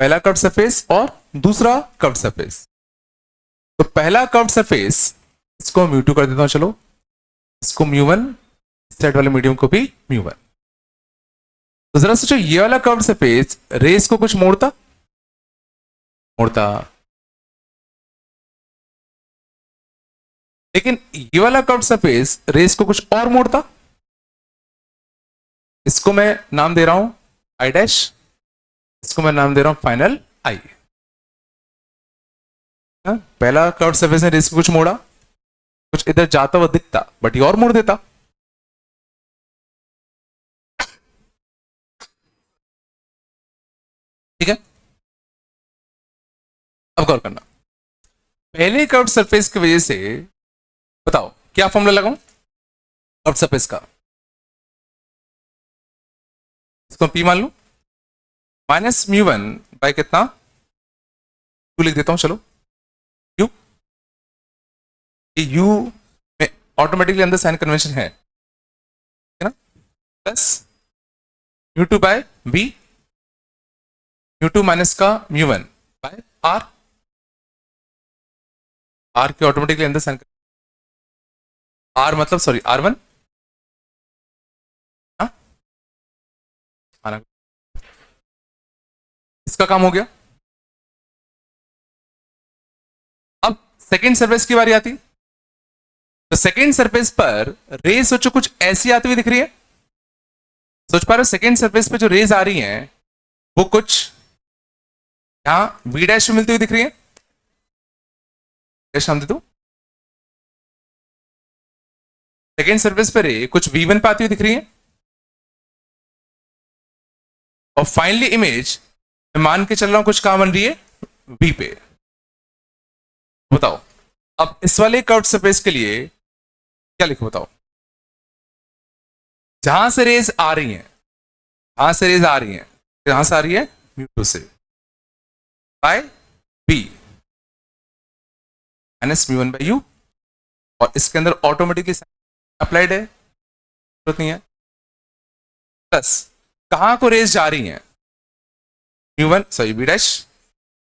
पहला कर्व सरफेस और दूसरा कर्व सरफेस। तो पहला कर्व सरफेस इसको म्यू टू कर देता हूं, चलो इसको म्यू वन, साइड वाले मीडियम को भी म्यू वन। तो जरा सोचो, ये वाला कर्व सरफेस रेस को कुछ मोड़ता, लेकिन ये वाला कर्व सरफेस रेस को कुछ और मोड़ता। इसको मैं नाम दे रहा हूं आई डैश, इसको मैं नाम दे रहा हूं फाइनल आई। पहला कर्व सरफेस ने रेस को कुछ मोड़ा, कुछ इधर जाता हुआ दिखता, बट ये और मोड़ देता। ठीक है, अब गौर करना, पहले कर्व सरफेस की वजह से बताओ क्या फॉर्मूला लगाऊं कर्व सरफेस का। इसको P मान लू, माइनस म्यू वन बाय कितना, टू लिख देता हूं, चलो U, ये U में ऑटोमेटिकली अंदर साइन कन्वेंशन है ना, plus mu two by V, mu two minus का mu one by R, R के ऑटोमेटिकली अंदर साइन, R मतलब सॉरी R1, इसका काम हो गया। अब सेकेंड सरफेस की बारी आती, तो सेकेंड सरफेस पर रेज सोचो कुछ ऐसी आती हुई दिख रही है, सोच पा रहे हो सेकेंड सरफेस पे जो रेज आ रही हैं वो कुछ यहां V डैश में मिलती हुई दिख रही है, नाम दे दो, सेकेंड सरफेस पर रे कुछ V1 पे आती हुई दिख रही है, और फाइनली इमेज मैं मान के चल रहा हूं कुछ कहां बन रही है V पे। बताओ अब इस वाले कर्व सरफेस के लिए क्या लिखो बताओ, जहां से रेज आ रही हैं, जहां से रेज आ रही हैं, जहां से आ रही है म्यू टू से by B, minus mu one by u, और इसके अंदर ऑटोमेटिकली अप्लाइड है, जरूरत नहीं है, प्लस कहां को रेस जा रही है, mu one sorry b dash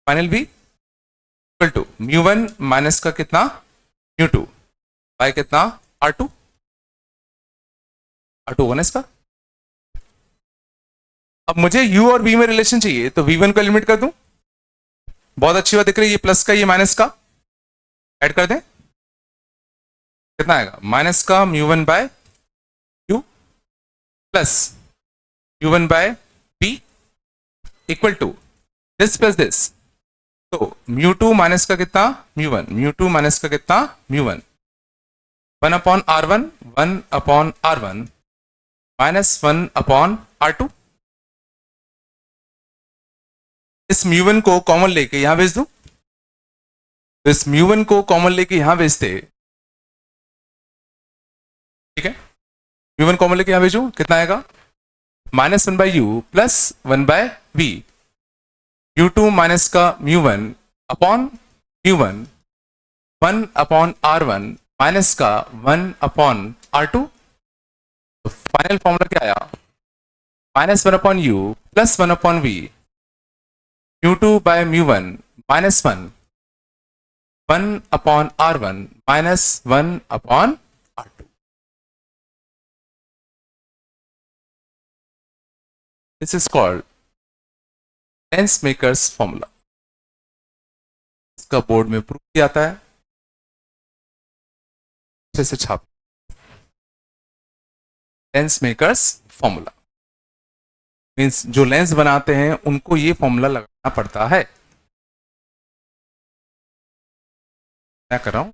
final b equal to mu one minus का कितना म्यू टू बाय कितना r two, r two one इसका। अब मुझे u और v में रिलेशन चाहिए, तो v1 को एलिमिनेट कर दूं, बहुत अच्छी बात दिख रही है, ये प्लस का ये माइनस का ऐड कर दें, कितना आएगा माइनस का mu one by u plus mu one by b equal to this plus this, तो म्यू टू माइनस का कितना mu one, mu two minus का कितना mu one, one upon are one, one upon are one minus one upon are two. इस mu one को common लेके यहां भेज दूं, तो इस म्यू वन को कॉमन लेके यहां भेजते, ठीक है, म्यू वन कॉमन लेके यहां भेजू, कितना आएगा minus one by you plus one by we, mu two minus का mu one upon mu one, one upon are one minus का वन अपॉन आर टू, तो फाइनल फॉर्मूला क्या आया minus one upon you plus one upon V, mu two by mu one minus one, one upon are one minus one upon are two. This is called lens makers formula, इसका board में proof किया जाता है, अच्छे से छाप, lens makers formula means जो lens बनाते हैं उनको ये फॉर्मूला लगाना पड़ता है। क्या कर रहा हूं,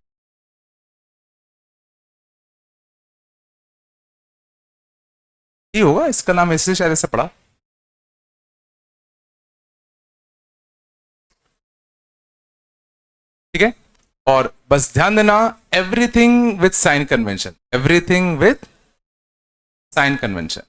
ये होगा, इसका नाम ऐसे शायद ऐसे पड़ा, ठीक है, और बस ध्यान देना everything with sign convention, everything with sign convention.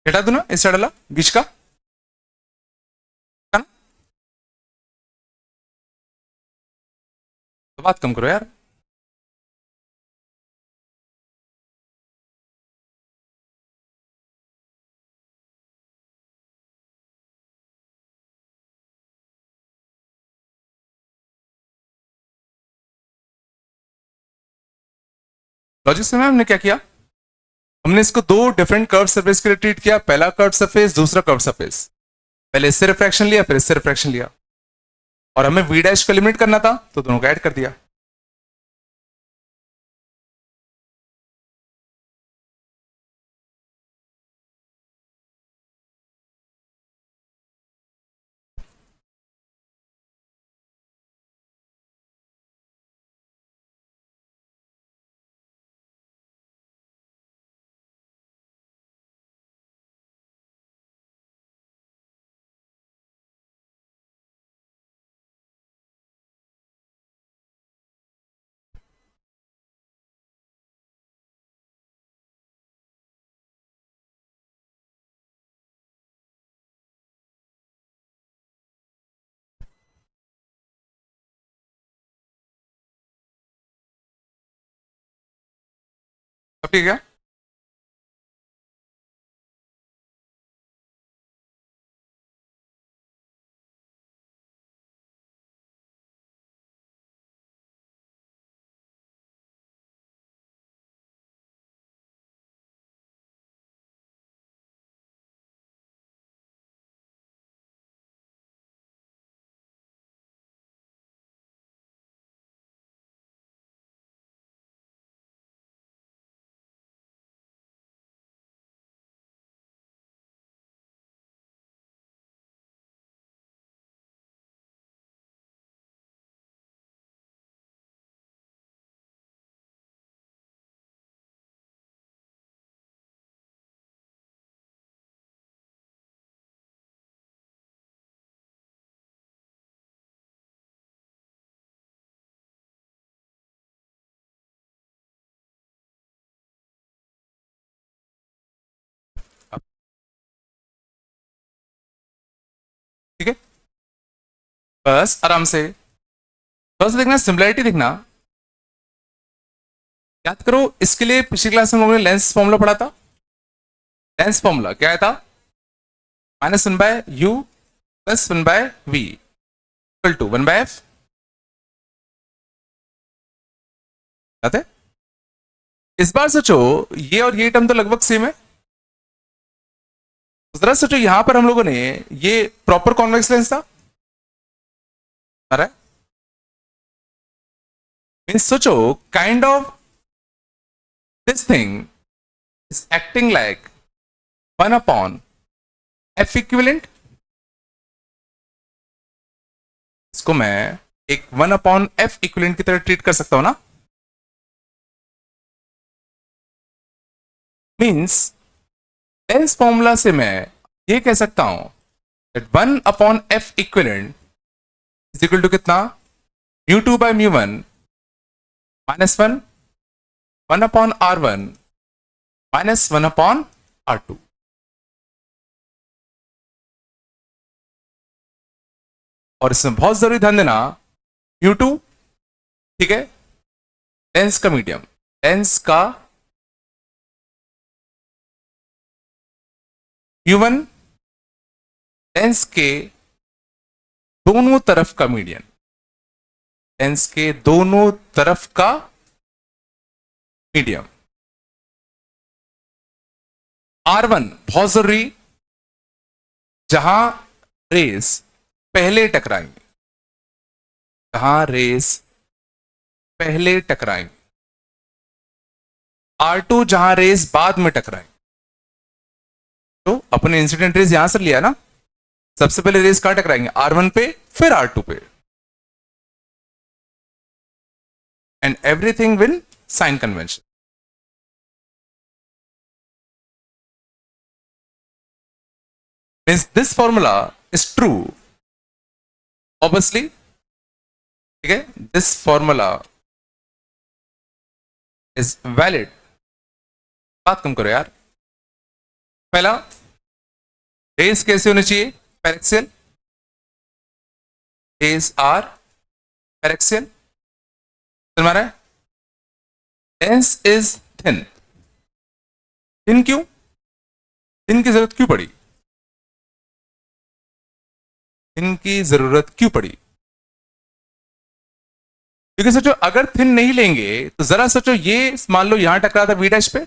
हटा दो ना इस साइड वाला बीच का, तो बात कम करो यार। लॉजिक से हमने क्या किया, हमने इसको दो डिफरेंट कर्व सरफेस के लिए ट्रीट किया, पहला कर्व सरफेस दूसरा कर्व सरफेस, पहले इससे रिफ्रैक्शन लिया फिर इससे रिफ्रैक्शन लिया, और हमें वी डैश को लिमिट करना था तो दोनों को ऐड कर दिया। अब ठीक है। बस आराम से बस देखना, सिमिलरिटी देखना। याद करो, इसके लिए पिछली क्लास में हम लोगों ने लेंस फॉर्मूला पढ़ा था। लेंस फॉर्मूला क्या था? -1/u + 1/v = 1/f। याद है? इस बार सोचो, ये और ये टर्म तो लगभग सेम है। जरा सोचो, यहां पर हम लोगों ने ये प्रॉपर कॉन्वेक्स लेंस था, अरे मीन्स सोचो, kind of this thing is acting like 1/f equivalent. इसको मैं एक 1/f इक्विवेलेंट की तरह ट्रीट कर सकता हूं ना। मीन्स लेंस फॉर्मूला से मैं ये कह सकता हूं that 1/f equivalent is equal to कितना? μ2/μ1 -1 1/r1 -1/r2। और इसमें बहुत जरूरी ध्यान देना, μ2 ठीक है, लेंस का मीडियम, लेंस का μ1 लेंस के दोनों तरफ का मीडियन, लेंस के दोनों तरफ का मीडियम। R1 बहुत जरूरी, जहां रेस पहले टकराएंगे, जहां रेस पहले टकराएंगे। R2 जहां रेस बाद में टकराएंगे। तो अपने इंसिडेंट रेस यहां से लिया ना, सबसे पहले रेस कहां टकराएंगे? R1 पे, फिर R2 पे। And everything will sign convention. Means this formula is true obviously, ठीक है, दिस फॉर्मूला इज वैलिड। बात कम करो यार। पहला, रेस कैसे होनी चाहिए? पैरेक्सियल। Rays are paraxial. समझ रहा है? Lens is thin. थिन क्यों? थिन की जरूरत क्यों पड़ी? थिन की जरूरत क्यों पड़ी? क्योंकि सोचो, अगर थिन नहीं लेंगे तो जरा सोचो, ये मान लो यहां टकरा था V' पे,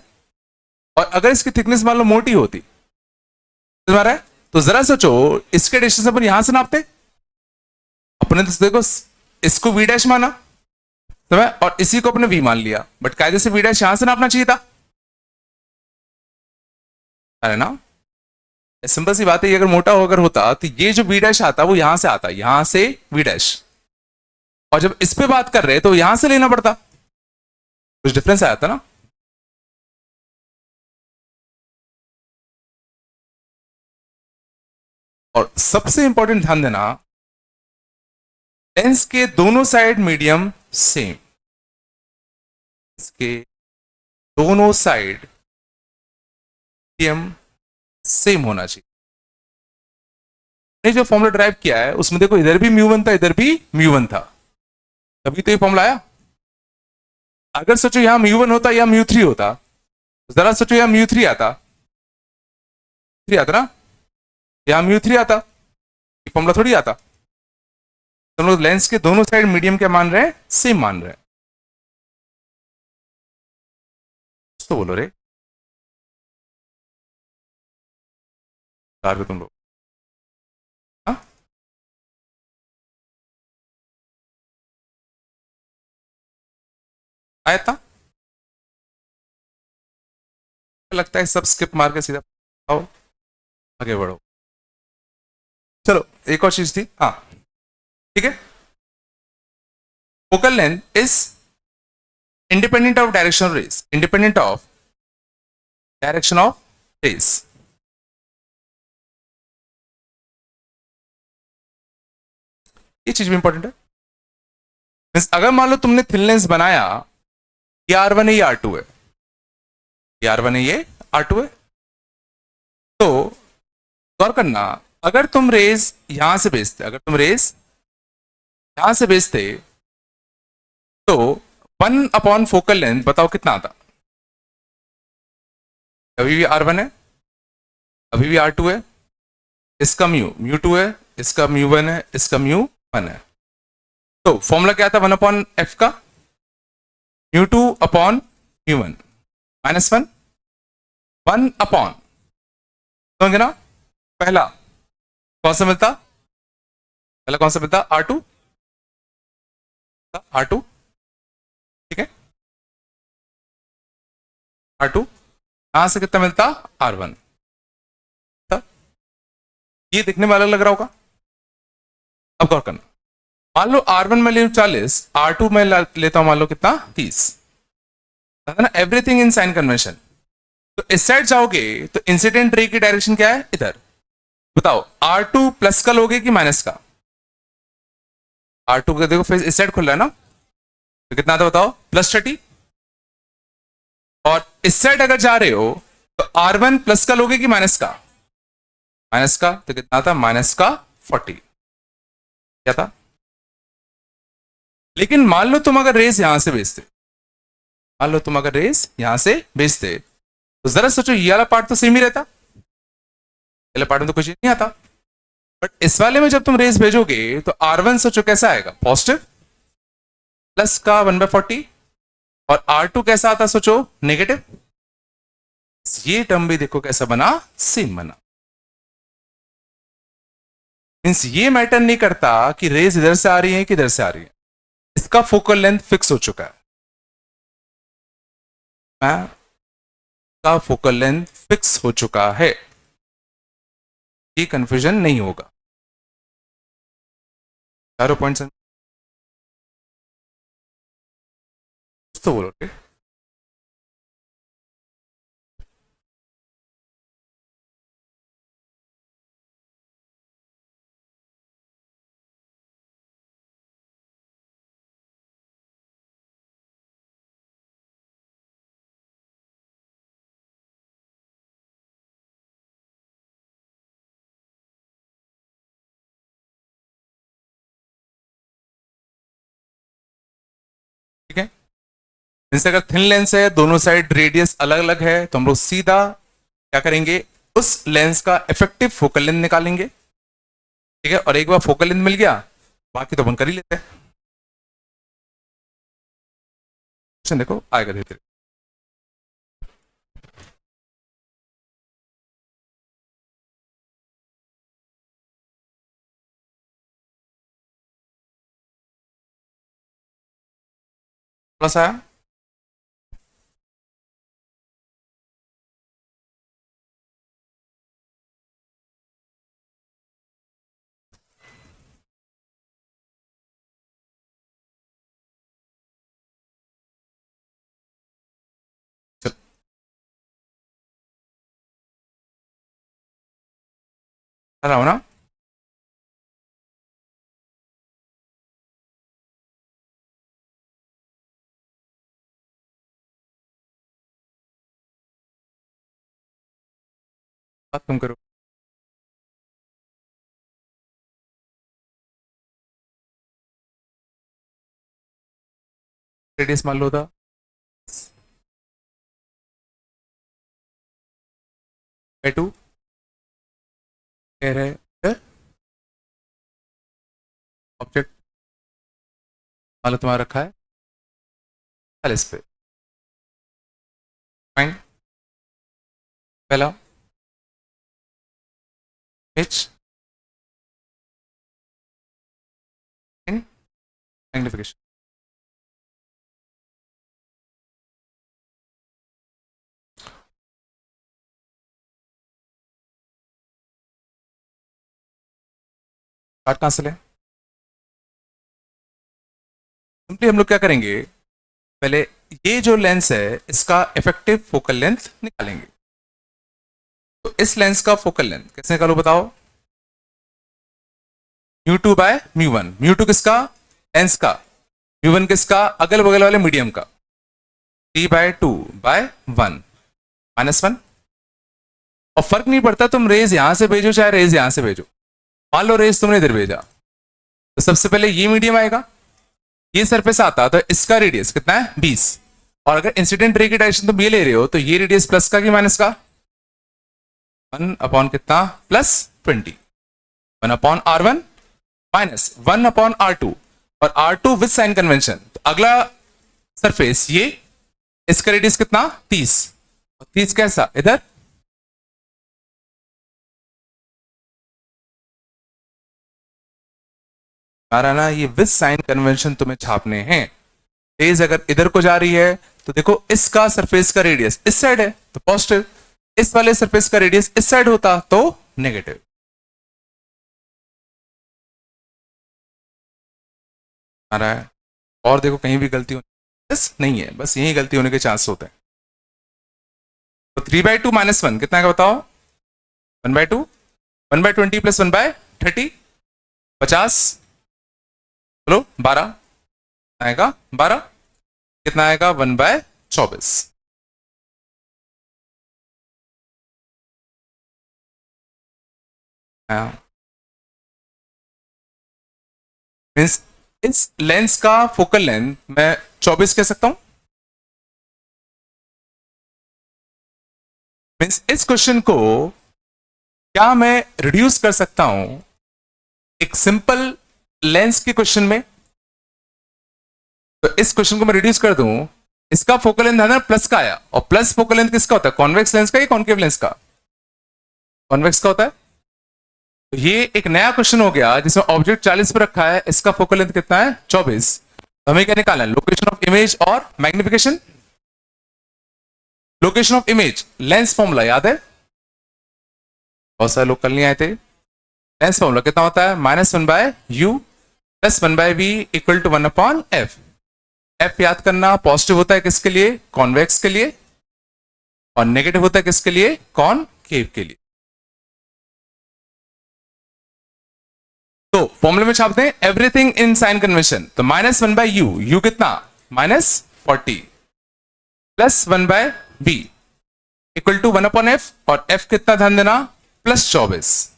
और अगर इसकी थिकनेस मान लो मोटी होती, समझ रहा है, तो जरा सोचो, इसके डिस्टेंस अपन यहां से नापते। अपने तो देखो, इसको V' माना, समझ, और इसी को अपने V मान लिया, बट कायदे से V' यहां से नापना चाहिए था, अरे ना। सिंपल सी बात है, ये अगर मोटा अगर होता तो ये जो V' आता वो यहां से आता, यहां से V', और जब इस पे बात कर रहे तो यहां से लेना पड़ता, कुछ डिफरेंस आया था ना। और सबसे इंपॉर्टेंट ध्यान देना, लेंस के दोनों साइड मीडियम सेम, इसके दोनों साइड मीडियम सेम होना चाहिए। जो फॉर्मूला ड्राइव किया है उसमें देखो, इधर भी μ1 था, इधर भी μ1 था, तभी तो ये फॉर्मूला आया। अगर सोचो यहां μ1 होता या μ3 होता, जरा सोचो यहां μ3 आता, 3 आता ना, यहां μ3 आता, ये फॉर्मूला थोड़ी आता। तो हम लोग लेंस के दोनों साइड मीडियम क्या मान रहे हैं? सेम मान रहे हैं। तो बोलो रे तुम लोग, हाँ? आया था? लगता है सब स्किप मार के सीधा आओ आगे बढ़ो। चलो, एक और चीज थी, हाँ ठीक है। Focal length is independent of direction of rays, independent of direction of rays. ये चीज भी इंपॉर्टेंट है। अगर मान लो तुमने थिन लेंस बनाया, ये R1 है, ये R2 है, ये R1 है, ये R2 है, तो गौर करना, अगर तुम रेस यहां से भेजते, अगर तुम रेस यहां से भेजते तो 1 अपॉन फोकल लेंथ बताओ कितना आता? अभी भी R1 है, अभी भी R2 है, इसका म्यू 2 है, इसका म्यू 1 है, इसका म्यू 1 है। तो फॉर्मूला क्या था 1/f का? म्यू 2 अपॉन म्यू 1 -1 1 अपॉन, समझे ना? पहला कौन सा मिलता? पहला कौन सा मिलता? R2, R2, ठीक है, R2। यहां से कितना मिलता? R1। ये दिखने में अलग लग रहा होगा। अब गौर करना, मान लो R1 में ले 40, R2 में लेता हूं मान लो कितना? 30, है ना? Everything in sign convention. तो इस साइड जाओगे तो इंसिडेंट रे की डायरेक्शन क्या है? इधर। बताओ R2 प्लस का लोगे कि माइनस का? R2 का देखो फेस इस साइड खुल रहा है ना, तो कितना आता बताओ? +30। और इस साइड अगर जा रहे हो तो R1 प्लस का लोगे कि माइनस का? माइनस का, तो कितना आता? -40। क्या था? लेकिन मान लो तुम अगर रेस यहां से भेजते, मान लो तुम अगर रेस यहां से भेजते, तो जरा सोचो ये वाला पार्ट तो सेम ही रहता, पहले पार्ट में तो कुछ नहीं आता। बट इस वाले में जब तुम रेस भेजोगे तो R1 सोचो कैसा आएगा? पॉजिटिव, प्लस का 1/40। और R2 कैसा आता सोचो? नेगेटिव। ये टर्म भी देखो कैसा बना? सेम बना। मींस ये मैटर नहीं करता कि रेस इधर से आ रही है कि इधर से आ रही है, इसका फोकल लेंथ फिक्स हो चुका है। का फोकल लेंथ फिक्स हो चुका है, ये कंफ्यूजन नहीं होगा। चारों पॉइंट्स तो बोलो ठीक? ठीक है, इनसे अगर थिन लेंस है, दोनों साइड रेडियस अलग अलग है, तो हम लोग सीधा क्या करेंगे? उस लेंस का इफेक्टिव फोकल लेंथ निकालेंगे। ठीक है, और एक बार फोकल लेंथ मिल गया, बाकी तो अपन कर ही लेते हैं। देखो आएगा धीरे धीरे। थोड़ा सा आया? चल, रहा हो ना? बात तुम करो। रेडियस मान लो था, टू एयर है, ऑब्जेक्ट मान लो तुम्हारा रखा है 40 पे। फाइन, पहला एच इन मैग्निफिकेशन। काट कहां से ले? सिंपली हम लोग क्या करेंगे, पहले ये जो लेंस है इसका इफेक्टिव फोकल लेंथ निकालेंगे। तो इस लेंस का फोकल लेंथ कैसे निकालो बताओ? म्यू 2/म्यू 1। म्यू 2 किसका? लेंस का। म्यू 1 किसका? अगल बगल वाले मीडियम का। 3/2/1 -1। और फर्क नहीं पड़ता तुम रेज यहां से भेजो चाहे रेज यहां से भेजो। मान लो रेज तुमने इधर भेजा, तो सबसे पहले ये मीडियम आएगा, ये सरफेस आता तो इसका रेडियस कितना है 20, और अगर इंसिडेंट रे की डायरेक्शन तुम ये ले रहे हो तो ये रेडियस प्लस का कि माइनस का, 1 कितना प्लस 20, 1/r1 माइनस 1/r2, और R2 विद साइन कन्वेंशन। तो अगला सरफेस ये, इसका रेडियस कितना 30, और 30 कैसा इधर, ना ये विद साइन कन्वेंशन तुम्हें छापने हैं। रेज अगर इधर को जा रही है तो देखो इसका सरफेस का रेडियस इस साइड है तो पॉजिटिव, इस वाले सरफेस का रेडियस इस साइड होता तो नेगेटिव। आ रहा है, और देखो कहीं भी गलती नहीं है, बस यही गलती होने के चांस होते हैं। तो 3/2 माइनस 1 कितना का बताओ, 1/2, 1/20 प्लस 1/30, 50, चलो 12 आएगा, 12 कितना आएगा 1/24। मीन्स इस लेंस का फोकल लेंथ मैं 24 कह सकता हूं। मीन्स इस क्वेश्चन को क्या मैं रिड्यूस कर सकता हूं एक सिंपल लेंस के क्वेश्चन में। तो इस क्वेश्चन को मैं रिड्यूस कर दूं, इसका फोकल लेंथ है ना प्लस का आया, और प्लस फोकल लेंथ किसका होता है, कॉन्वेक्स लेंस का या कॉन्केव लेंस का, कॉन्वेक्स का होता है। तो ये एक नया क्वेश्चन हो गया जिसमें ऑब्जेक्ट 40 पर रखा है, इसका फोकल लेंथ कितना है 24। तो हमें क्या निकालना है, लोकेशन ऑफ इमेज और magnification. Location of image lens formula याद है, बहुत सारे लोग कल नहीं आए थे। लेंस फॉर्मूला कितना होता है, -1/u plus 1/v equal to 1/f। F याद करना, पॉजिटिव होता है किसके लिए, कॉन्वेक्स के लिए, और नेगेटिव होता है किसके लिए, कॉनकेव के लिए। तो फॉर्मूले में छापते हैं एवरीथिंग इन साइन कन्वेंशन। तो -1/u, u कितना -40 plus 1/v equal to 1/f, और f कितना ध्यान देना +24।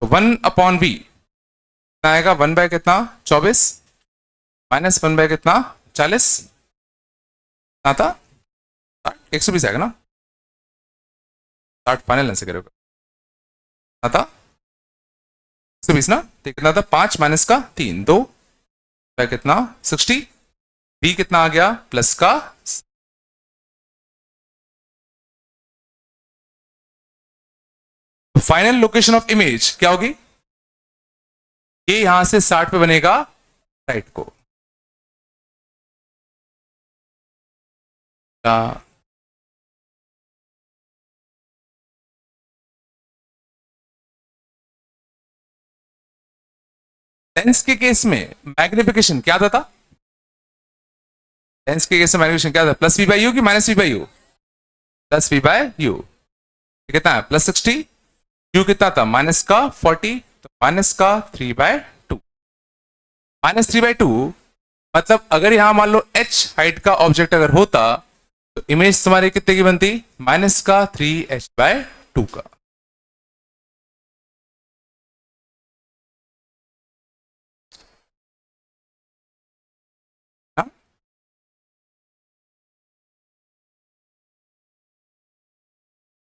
तो 1/v कितना आएगा, 1/कितना 24 माइनस 1/ कितना 40 था 120 आएगा ना, 60 फाइनल आंसर करोगे था 120 ना, तो कितना था 5 माइनस का 3 2 कितना 60, बी कितना आ गया प्लस का। फाइनल लोकेशन ऑफ इमेज क्या होगी, ये यहां से 60 पे बनेगा राइट को, लेंस के केस में मैग्निफिकेशन क्या था, लेंस के केस में मैग्निफिकेशन क्या था, +v/u कि -v/u, +v/u कितना है +60, u कितना था माइनस का 40, तो माइनस का 3/2, -3/2 मतलब अगर यहां मान लो h हाइट का ऑब्जेक्ट अगर होता तो इमेज तुम्हारी कितने की बनती, -3h/2 का। हाँ?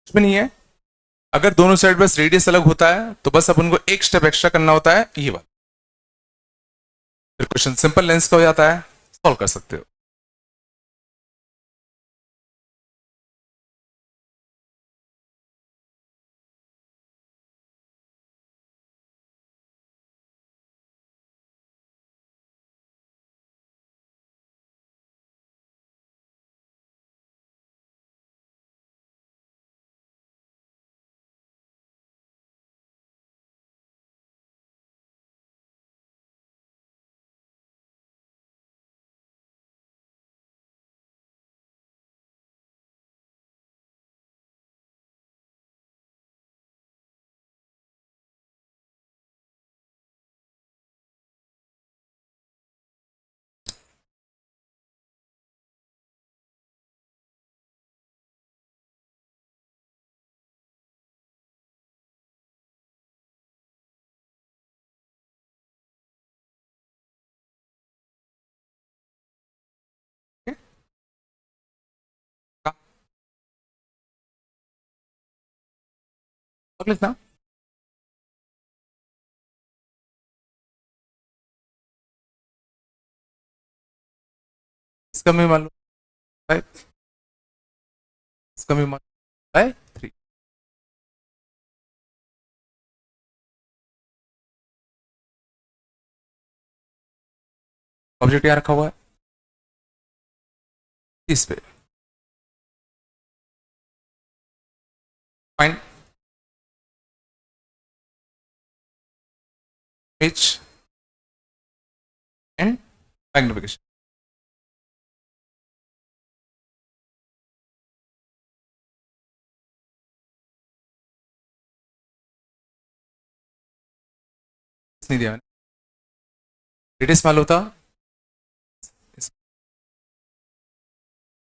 कुछ भी नहीं है, अगर दोनों साइड बस रेडियस अलग होता है तो बस अपन को एक स्टेप एक्स्ट्रा करना होता है, ये वाला, फिर क्वेश्चन सिंपल लेंस का हो जाता है, सॉल्व कर सकते हो। और लिखना इसका मैं मान लो 5, इसका मैं मान बाय 3। ऑब्जेक्ट यहाँ रखा हुआ है इस पे, फाइंड इमेज एंड मैग्निफिकेशन। नहीं दिया मैंने, रेडियस मालूम होता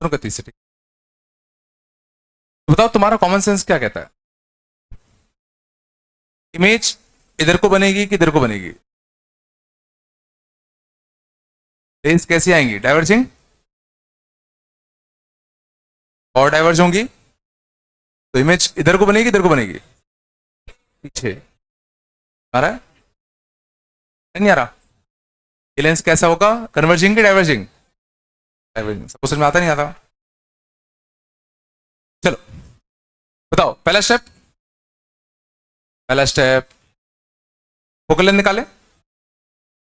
दोनों का 30 से, ठीक। तो बताओ तुम्हारा कॉमन सेंस क्या कहता है, इमेज इधर को बनेगी कि इधर को बनेगी, रेंज कैसी आएंगी, डाइवर्जिंग और डाइवर्ज होंगी, तो इमेज इधर को बनेगी इधर को बनेगी, पीछे आ रहा है नहीं आ रहा, ये लेंस कैसा होगा, कन्वर्जिंग की डाइवर्जिंग, डाइवर्जिंग। सबको समझ में आता नहीं आता, चलो बताओ पहला स्टेप, पहला स्टेप फोकल लेंथ निकाले,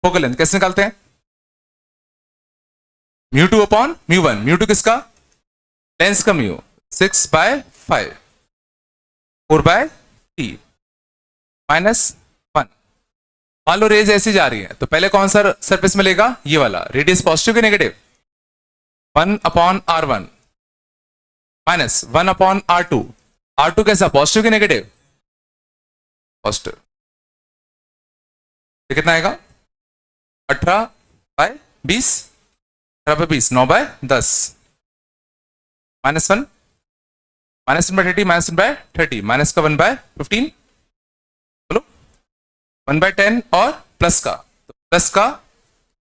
फोकल लेंथ कैसे निकालते हैं, μ2 अपॉन μ1, μ2 किसका, लेंस का म्यू, 6/5, 4/t -1। मान लो रेज ऐसी जा रही है तो पहले कौन सा सरफेस में लेगा, ये वाला, रेडियस पॉजिटिव कि नेगेटिव, 1/r1 -1/r2, r2 कैसा, पॉजिटिव कि नेगेटिव, पॉजिटिव। ये कितना आएगा, 18/20, 18/20, 9/10, -1, -1/30, -1/30, माइनस का 1/15, बोलो 1/10 और प्लस का, तो प्लस का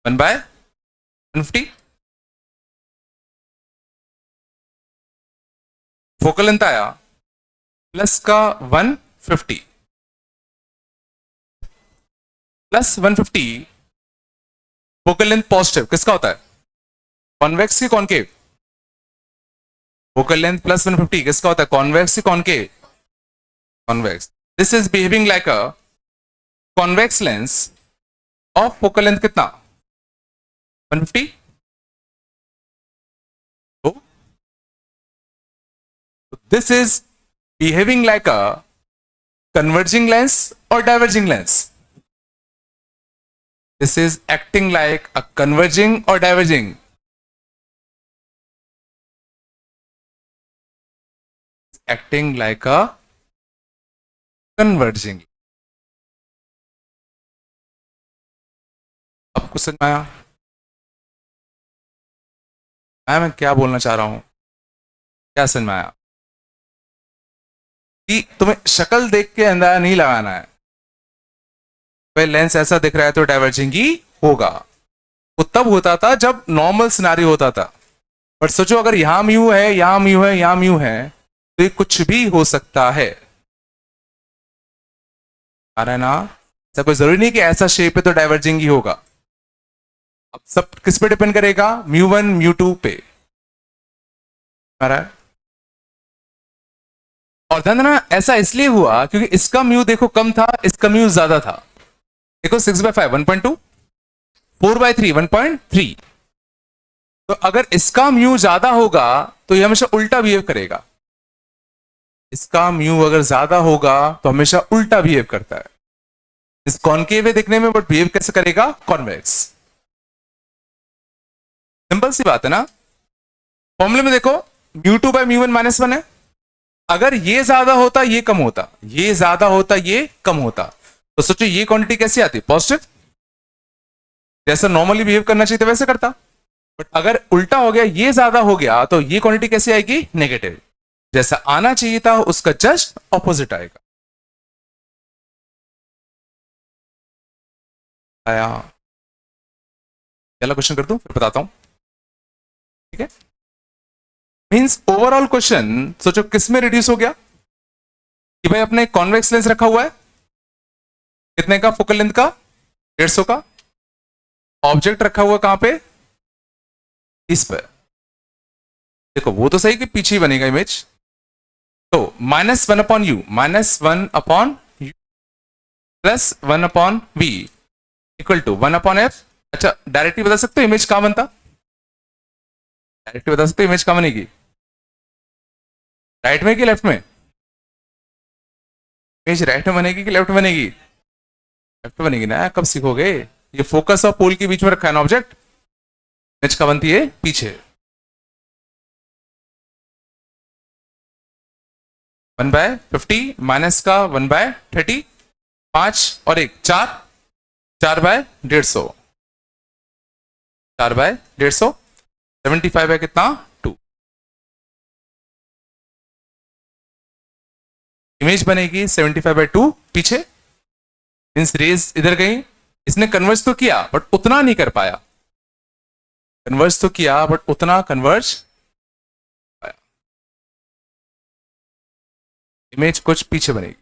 1/150। फोकल लेंथ आया प्लस का 150, प्लस 150, फोकल लेंथ पॉजिटिव किसका होता है, कॉन्वेक्स की कॉनकेव, फोकल लेंथ प्लस 150 किसका होता है, कॉन्वेक्स की concave, convex. This is behaving like a convex lens of focal length कितना, 150। तो this is behaving like a converging lens और diverging lens, this is acting like a converging or diverging, acting like a converging। आपको समझ में आया मैं क्या बोलना चाह रहा हूं, क्या समझ में आया, कि तुम्हें शक्ल देख के अंदाजा नहीं लगाना है भाई लेंस ऐसा दिख रहा है तो डाइवर्जिंग ही होगा, वो तब होता था जब नॉर्मल सिनारियो होता था। बट सोचो अगर यहां म्यू है, यहां म्यू है, यहां म्यू है, तो ये कुछ भी हो सकता है, आ रहा है ना, ऐसा कोई जरूरी नहीं कि ऐसा शेप है तो डाइवर्जिंग ही होगा। अब सब किस पे डिपेंड करेगा, μ1 μ2 पे, आ रहा है। और ध्यान देना ऐसा इसलिए हुआ क्योंकि इसका म्यू देखो कम था, इसका म्यू ज्यादा था, देखो 6/5 1.2, 4/3 1.3, तो अगर इसका म्यू ज्यादा होगा तो ये हमेशा उल्टा बिहेव करेगा, इसका म्यू अगर ज्यादा होगा तो हमेशा उल्टा बिहेव करता है, इस कॉनकेव है दिखने में बट बिहेव कैसे करेगा, कॉन्वेक्स। सिंपल सी बात है ना, फॉर्मूले में देखो μ2/μ1 -1 है, अगर ये ज्यादा होता ये कम होता, ये ज्यादा होता ये कम होता, तो सोचो ये क्वांटिटी कैसी आती, पॉजिटिव, जैसा नॉर्मली बिहेव करना चाहिए वैसे करता। बट अगर उल्टा हो गया, ये ज्यादा हो गया, तो ये क्वांटिटी कैसी आएगी, नेगेटिव, जैसा आना चाहिए था उसका जस्ट ऑपोजिट आएगा। आया, पहला क्वेश्चन कर दूं फिर बताता हूं, ठीक है। मींस ओवरऑल क्वेश्चन सोचो किस में रिड्यूस हो गया, कि कि भाई अपने कॉन्वेक्स लेंस रखा हुआ है, कितने का फोकल लेंथ का, 150 का। ऑब्जेक्ट रखा हुआ कहां पे, इस पर। देखो वो तो सही कि पीछे ही बनेगा इमेज। तो -1 upon u, -1 upon you plus 1 upon v equal to 1 upon f. अच्छा डायरेक्टली बता सकते हो इमेज कहां बनता, डायरेक्टली बता सकते हो इमेज कहां बनेगी, राइट में कि लेफ्ट में। इमेज राइट में बनेगी कि लेफ्ट में बनेगी, लेफ्ट बनेगी ना। कब सीखोगे, ये फोकस और पोल के बीच में रखा है ना ऑब्जेक्ट, इमेज कहां बनती है, पीछे। 1/50 माइनस का 1/30, 5 और 1 4, 4/150, 4/150, 75 है कितना, 2। इमेज बनेगी 75/2 पीछे, मींस रेज इधर गई। इसने कन्वर्ज तो किया बट उतना नहीं कर पाया, कन्वर्ज तो किया बट उतना कन्वर्ज पाया, इमेज कुछ पीछे बनेगी।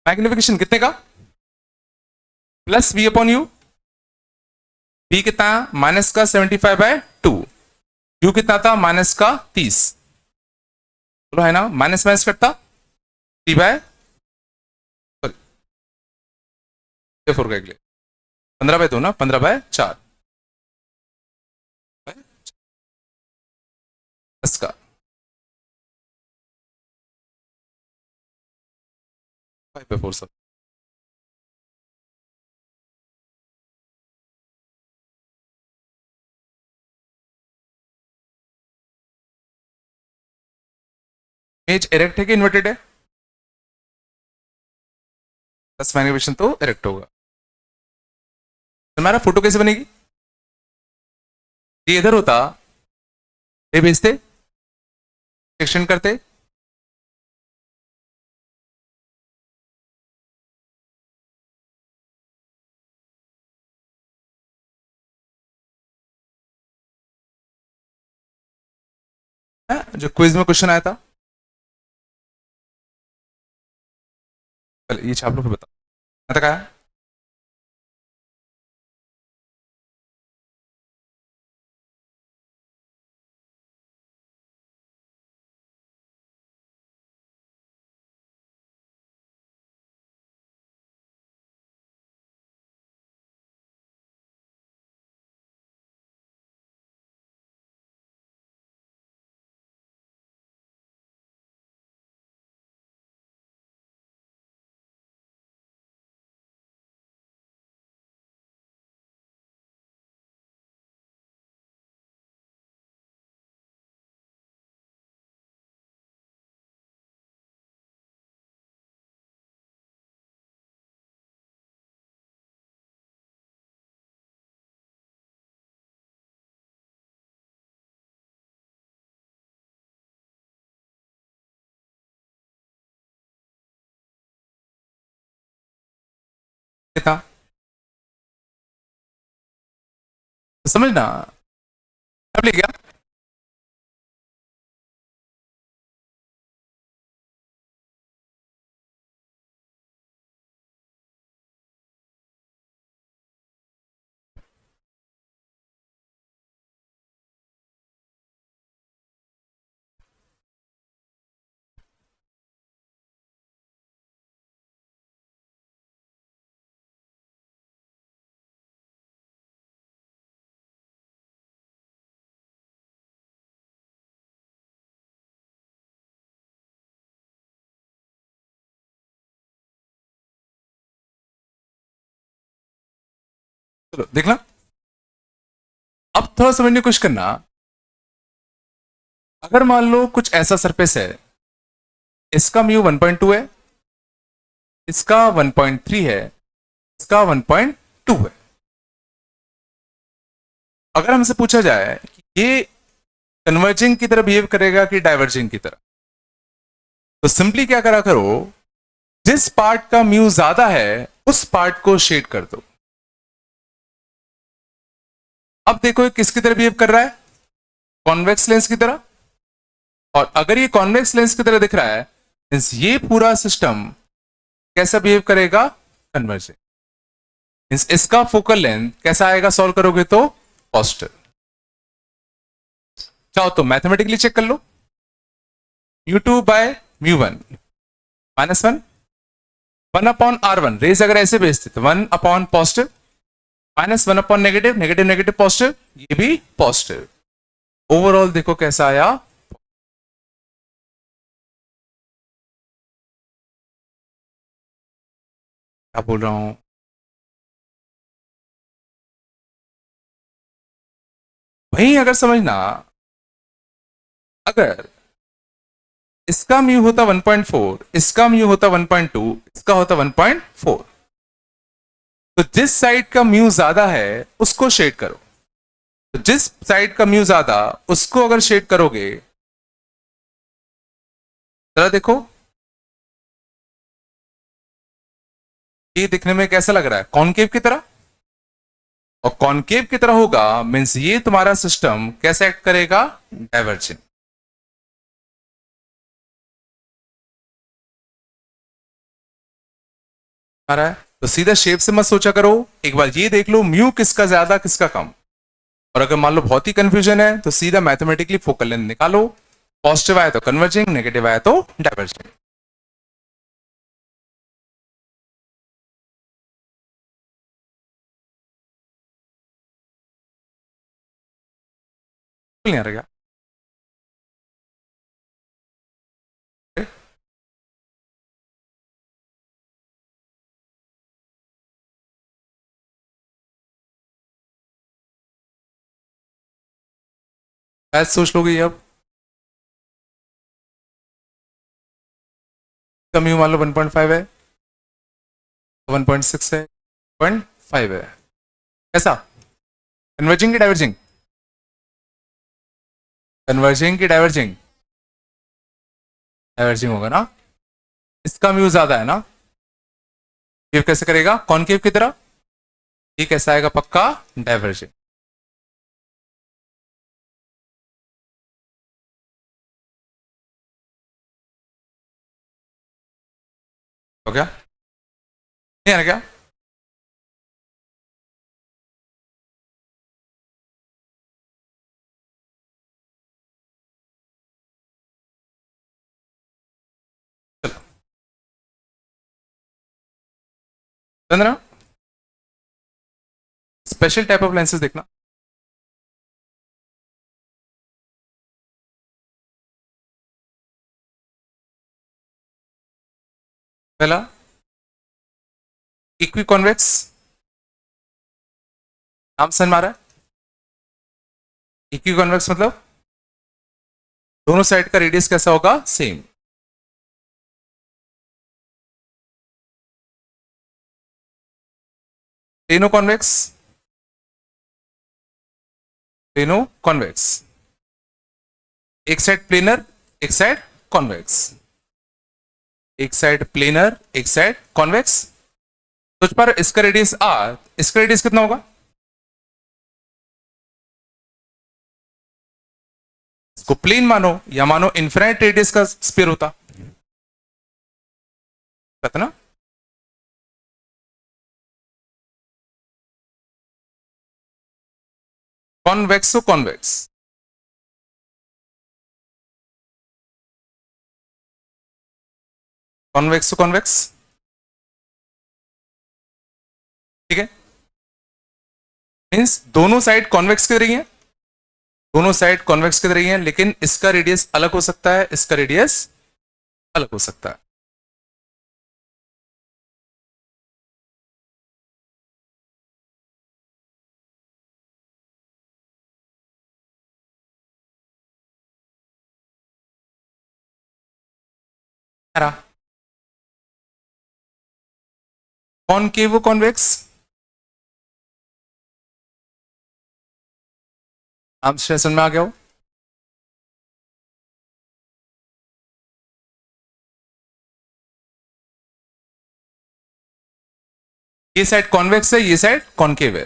मैग्निफिकेशन कितने का, plus v upon you. v कितना, माइनस का 75/2, u कितना था, माइनस का 30। बोलो है ना, माइनस माइनस करता 3/4 का, 15/2 ना, 15/4 का 5/4 सब। इमेज इरेक्ट है कि इन्वर्टेड है, प्लस मैग्निफिकेशन तो इरेक्ट होगा। तो हमारा फोटो कैसे बनेगी, ये इधर होता, ये भेजते, एक्सटेंड करते, जो क्विज में क्वेश्चन आया था। चल ये छाप लो फिर बताओ तक आया। कितना समझना, अब ले गया। चलो देखना, अब थोड़ा समझने की कोशिश करना। अगर मान लो कुछ ऐसा सरफेस है, इसका म्यू 1.2 है, इसका 1.3 है, इसका 1.2 है। अगर हमसे पूछा जाए कि ये कन्वर्जिंग की तरह बिहेव करेगा कि डाइवर्जिंग की तरह, तो सिंपली क्या करा करो, जिस पार्ट का म्यू ज्यादा है उस पार्ट को शेड कर दो। अब देखो ये किसकी तरह बिहेव कर रहा है, कॉन्वेक्स लेंस की तरह, और अगर ये कॉन्वेक्स लेंस की तरह दिख रहा है मीन्स ये पूरा सिस्टम कैसा बिहेव करेगा, कन्वर्जेंट। मीन्स इसका फोकल लेंथ कैसा आएगा, सॉल्व करोगे तो पॉजिटिव। चाहो तो मैथमेटिकली चेक कर लो, म्यू2 बाय म्यू1 -1, 1/r1, रेस अगर ऐसे भेजते तो 1 upon positive, -1 upon negative, negative negative positive, ये भी पॉजिटिव। ओवरऑल देखो कैसा आया, क्या बोल रहा हूं, वहीं अगर समझना, अगर इसका म्यू होता 1.4, इसका म्यू होता 1.2, इसका होता 1.4, तो जिस साइड का म्यू ज्यादा है उसको शेड करो, तो जिस साइड का म्यू ज्यादा उसको अगर शेड करोगे, जरा देखो ये दिखने में कैसा लग रहा है, कॉनकेव की तरह, और कॉनकेव की तरह होगा मीन्स ये तुम्हारा सिस्टम कैसे एक्ट करेगा, डाइवर्जेंट। आ रहा है तो सीधा शेप से मत सोचा करो, एक बार ये देख लो म्यू किसका ज्यादा किसका कम, और अगर मान लो बहुत ही कंफ्यूजन है तो सीधा मैथमेटिकली फोकल लेंथ निकालो, पॉजिटिव आया तो कन्वर्जिंग, नेगेटिव आया तो डाइवर्जिंग। नहीं आ रहा, 5 सोच लोगे ये अब, कम यू मान लो 1.5 है, 1.6 है, 0.5 है, ऐसा कन्वर्जिंग की डाइवर्जिंग, कन्वर्जिंग की डाइवर्जिंग, डाइवर्जिंग होगा ना, इसका म्यू ज्यादा है ना, ये कैसे करेगा कॉनकेव की तरह, ये कैसा आएगा पक्का डाइवर्जिंग। हो गया, नहीं है ना क्या, Chandra special type of lenses देखना, पहला इक्वी कॉन्वेक्स, नाम समझ मारा है, इक्वी कॉन्वेक्स मतलब दोनों साइड का रेडियस कैसा होगा, सेम। टेनो कॉन्वेक्स, टेनो कॉन्वेक्स, एक साइड प्लेनर एक साइड कॉन्वेक्स, एक साइड प्लेनर एक साइड कॉन्वेक्स, सोच पर इसका रेडियस आर, इसका रेडियस कितना होगा, इसको प्लेन मानो या मानो इन्फिनाइट रेडियस का स्फीयर होता, पता ना, कॉन्वेक्सो कॉन्वेक्स, कॉन्वेक्सो कॉन्वेक्स, ठीक है, मीन्स दोनों साइड कॉन्वेक्स की रही है, दोनों साइड कॉन्वेक्स की रही है, लेकिन इसका रेडियस अलग हो सकता है, इसका रेडियस अलग हो सकता है। कॉनकेवो कॉन्वेक्स, आप सेशन में आ गया हो, ये साइड कॉन्वेक्स है, ये साइड कॉनकेव है,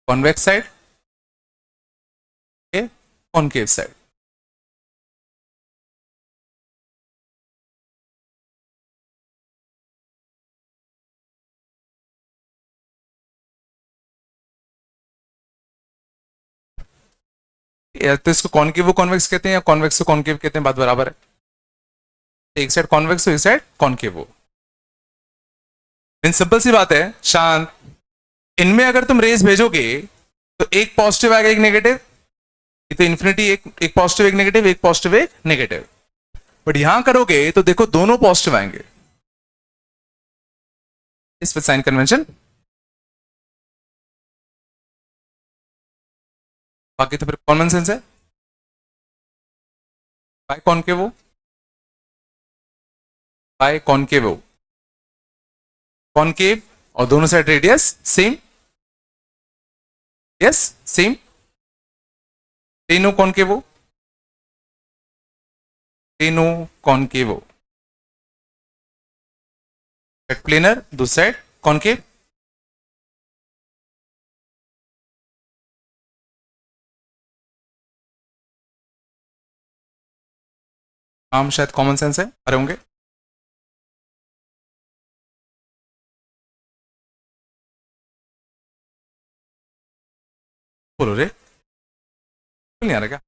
कॉन्वेक्स साइड कॉनकेव साइड। या तो इसको कॉनकेव कॉन्वेक्स कहते हैं या कॉन्वेक्स कॉनकेव कहते हैं, बात बराबर है। एक साइड कॉन्वेक्स हो, एक साइड कॉनकेव हो। इन सिंपल सी बात है शांत, इनमें अगर तुम रेस भेजोगे तो एक पॉजिटिव आएगा एक नेगेटिव, तो इन्फिनिटी एक पॉजिटिव एक नेगेटिव, एक पॉजिटिव एक नेगेटिव। बट यहां करोगे तो देखो दोनों पॉजिटिव आएंगे, इस पर साइन कन्वेंशन। बाकी तो फिर कॉमन सेंस है। Biconcave, biconcave, concave और दोनों side radius same, yes same. टेनो कॉनकेवो, टेनो कॉनकेवो, प्लेनर दूसरी साइड कॉनकेव। नाम शायद कॉमन सेंस है, अरे होंगे। बोलो रे, नहीं आ रहा क्या?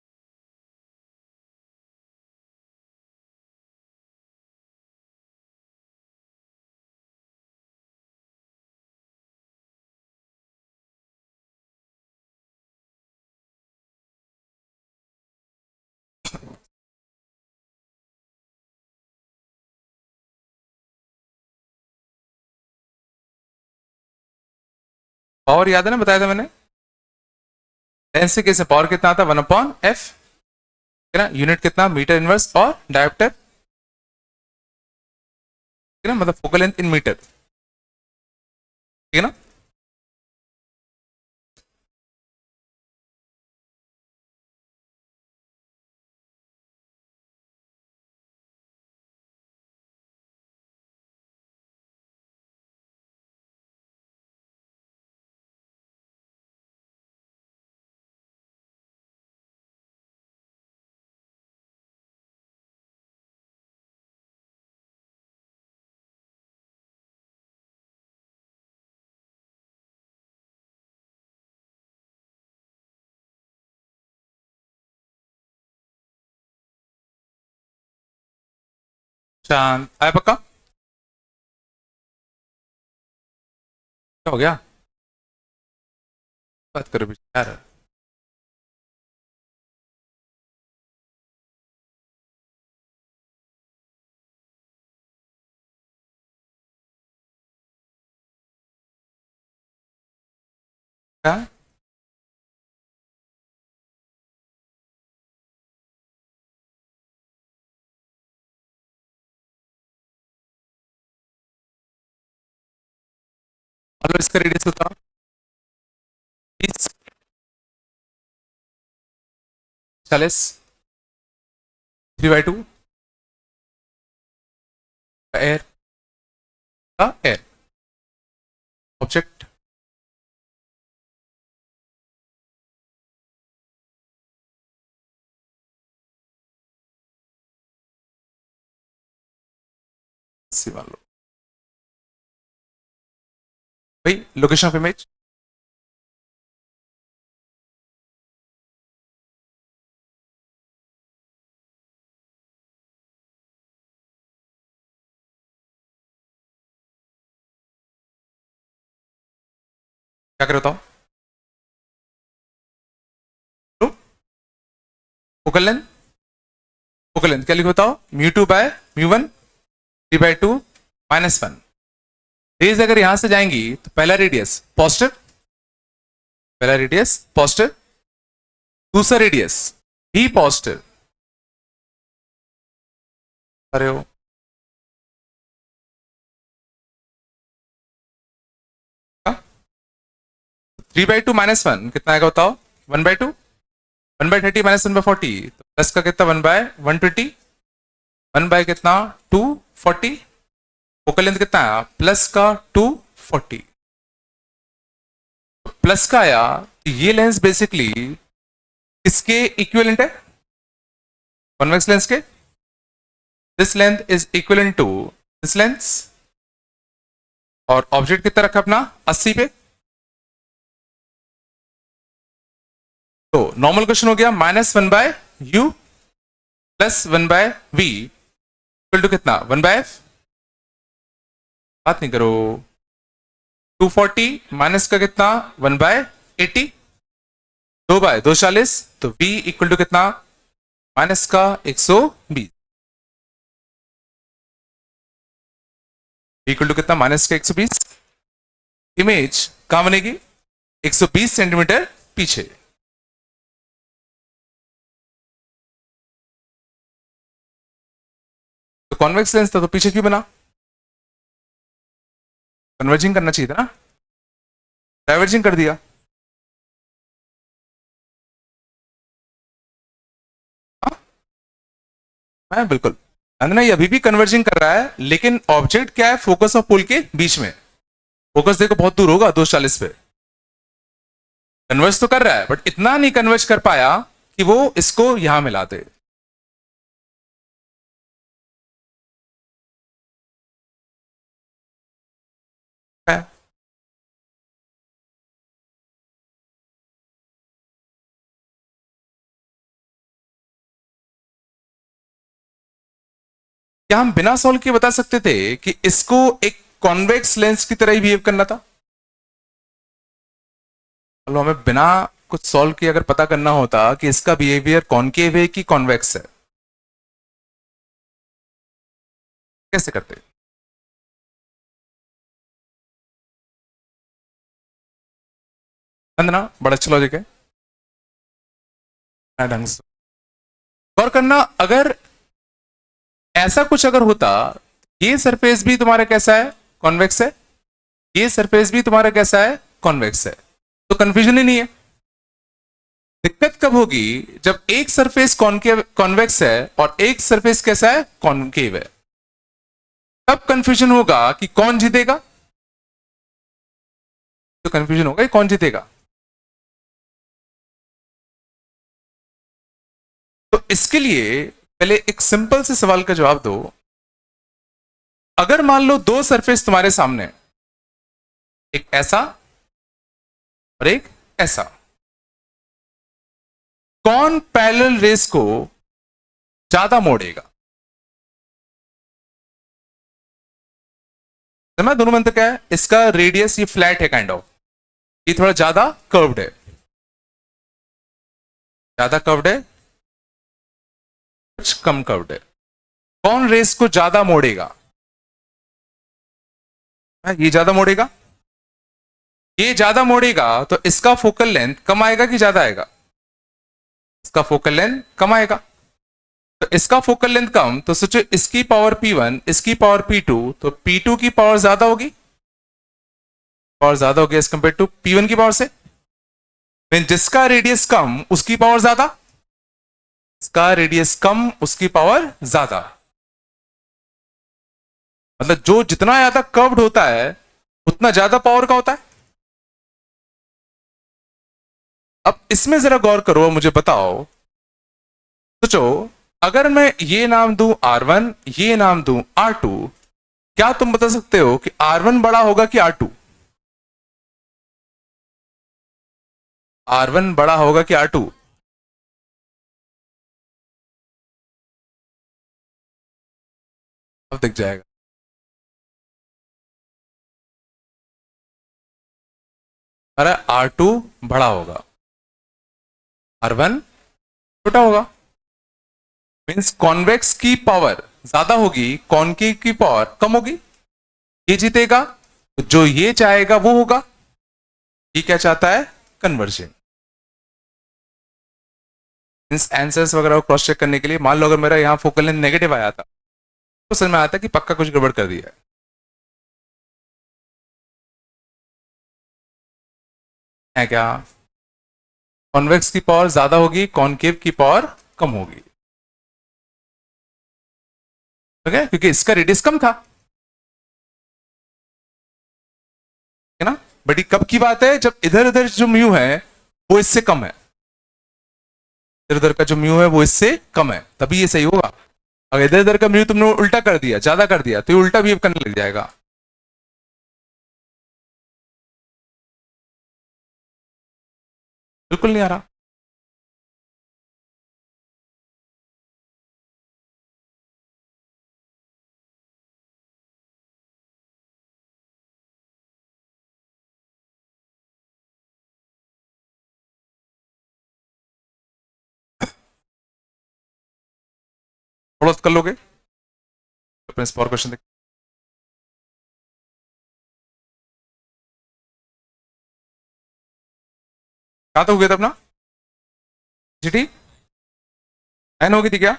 पावर याद है ना, बताया था मैंने। लेंस से कैसे पावर कितना आता है, 1/f, है ना। यूनिट कितना, मीटर इनवर्स, और डायोप्टर, है ना, मतलब फोकल लेंथ इन मीटर, ठीक है ना। शांत, आया पक्का? क्या हो गया, बात करो यार। क्या मतलब इसका रेडियस बताओ, 30, 40, 3/2 एयर का एयर ऑब्जेक्ट। मान लो भाई, लोकेशन ऑफ इमेज क्या करे बताओ। फोकल लेंथ, फोकल लेंथ क्या लिखो बताओ, μ2/μ1 3/2 -1। रेज अगर यहां से जाएंगी तो पहला रेडियस पॉजिटिव, पहला रेडियस पॉजिटिव, दूसरा रेडियस भी पॉजिटिव। अरे हो 3/2 -1 कितना आएगा बताओ, 1/2, 1/30 -1/40, तो प्लस का कितना 1/120, 1 कितना 240, फोकल लेंथ कितना आया प्लस का 240, प्लस का आया। ये लेंस बेसिकली इसके इक्विवेलेंट है कॉन्वेक्स लेंस के. This length is equivalent to this lens. और ऑब्जेक्ट कितना रखा अपना 80 पे. तो नॉर्मल क्वेश्चन हो गया -1/u plus 1/v equal to कितना 1/f. बात नहीं करो. 240 माइनस का कितना 1/80. 2/240 तो v इक्वल टू कितना माइनस का 120. इक्वल टू कितना माइनस का 120. इमेज कहां बनेगी 120 सेंटीमीटर पीछे. तो कॉन्वेक्स लेंस था तो पीछे क्यों बना. कन्वर्जिंग करना चाहिए था ना. डाइवर्जिंग कर दिया. हाँ बिल्कुल. अंदना ये अभी भी कन्वर्जिंग कर रहा है लेकिन ऑब्जेक्ट क्या है फोकस और पोल के बीच में. फोकस देखो बहुत दूर होगा 240 पे. कन्वर्ज तो कर रहा है बट इतना नहीं कन्वर्ज कर पाया कि वो इसको यहां मिला दे. क्या हम बिना सॉल्व किए बता सकते थे कि इसको एक कॉन्वेक्स लेंस की तरह ही बिहेव करना था. चलो हमें बिना कुछ सॉल्व किए अगर पता करना होता कि इसका बिहेवियर कॉनकेव है कि कॉन्वेक्स है कैसे करते. अंदना बड़ा अच्छा लॉजिक है. ढंग से गौर करना. अगर ऐसा कुछ अगर होता ये सरफेस भी तुम्हारा कैसा है कॉन्वेक्स है. ये सरफेस भी तुम्हारा कैसा है कॉन्वेक्स है. तो कंफ्यूजन ही नहीं है. दिक्कत कब होगी जब एक सरफेस कॉनकेव कॉन्वेक्स है और एक सरफेस कैसा है कॉनकेव है. तब कंफ्यूजन होगा कि कौन जीतेगा. तो कंफ्यूजन होगा कि कौन जीतेगा. तो इसके लिए पहले एक सिंपल से सवाल का जवाब दो. अगर मान लो दो सरफेस तुम्हारे सामने एक ऐसा और एक ऐसा. कौन पैरेलल रेस को ज्यादा मोड़ेगा. समझ दोनों मंत्र क्या है. इसका रेडियस ये फ्लैट है काइंड ऑफ. ये थोड़ा ज्यादा कर्व्ड है. ज्यादा कर्व्ड है कुछ कम कर्व्ड है. कौन रेस को ज्यादा मोड़ेगा. ये ज्यादा मोड़ेगा. ये ज्यादा मोड़ेगा तो इसका फोकल लेंथ कम आएगा कि ज्यादा आएगा. इसका फोकल लेंथ कम आएगा. तो इसका फोकल लेंथ कम तो सोचो इसकी पावर P1 इसकी पावर P2 तो P2 की पावर ज्यादा होगी. पावर ज्यादा होगी एज कंपेयर टू P1 की पावर से. जिसका रेडियस कम उसकी पावर ज्यादा. इसका रेडियस कम उसकी पावर ज्यादा. मतलब जो जितना ज्यादा कर्व्ड होता है उतना ज्यादा पावर का होता है. अब इसमें जरा गौर करो मुझे बताओ. सोचो अगर मैं ये नाम दूं R1 ये नाम दूं R2 क्या तुम बता सकते हो कि R1 बड़ा होगा कि R2. R1 बड़ा होगा कि R2. अब दिख जाएगा. अरे R2 बड़ा होगा R1 छोटा होगा. मींस कॉन्वेक्स की पावर ज्यादा होगी कॉनकेव की पावर कम होगी. ये जीतेगा. तो जो ये चाहेगा वो होगा. ये क्या चाहता है कन्वर्जन. मींस आंसर्स वगैरह क्रॉस चेक करने के लिए मान लो अगर मेरा यहां फोकल लेंथ नेगेटिव आया था तो समझ में आता कि पक्का कुछ गड़बड़ कर दिया है क्या. कॉन्वेक्स की पावर ज्यादा होगी कॉनकेव की पावर कम होगी. ठीक है क्योंकि इसका रेडियस कम था है ना. बट ये कब की बात है जब इधर उधर जो म्यू है वो इससे कम है. इधर उधर का जो म्यू है वो इससे कम है, तभी ये सही होगा। अगर इधर उधर का म्यू तुमने उल्टा कर दिया, ज्यादा कर दिया, तो ये उल्टा बिहेव करने लग जाएगा। बिल्कुल नहीं आ रहा। थोड़ा कर लोगे अपने स्पॉर क्वेश्चन देख। कहाँ तक हो गया था अपना जीटी? 9 हो गई थी क्या?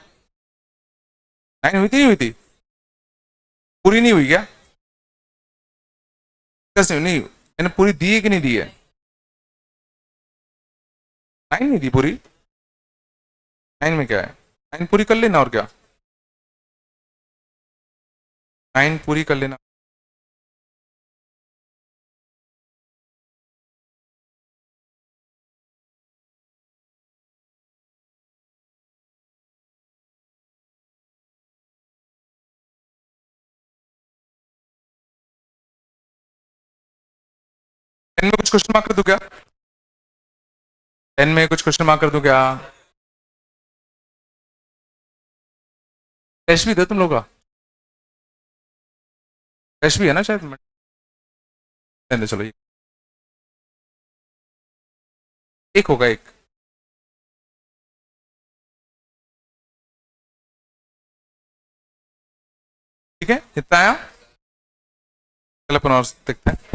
9 हुई थी, नहीं हुई थी? पूरी नहीं हुई क्या? कैसे नहीं? मैंने पूरी दी है कि नहीं दी है? 9 नहीं दी पूरी? 9 में क्या है? 9 पूरी कर लेना, और क्या? 9 पूरी कर लेना। टेन में कुछ क्वेश्चन मार्क कर दूं क्या? 10 में कुछ क्वेश्चन मार्क कर दूं क्या? टेस्ट भी दो तुम लोग का। टेस्ट भी है ना शायद। चलो एक होगा एक। ठीक है, इतना आया। कल अपन और देखते हैं।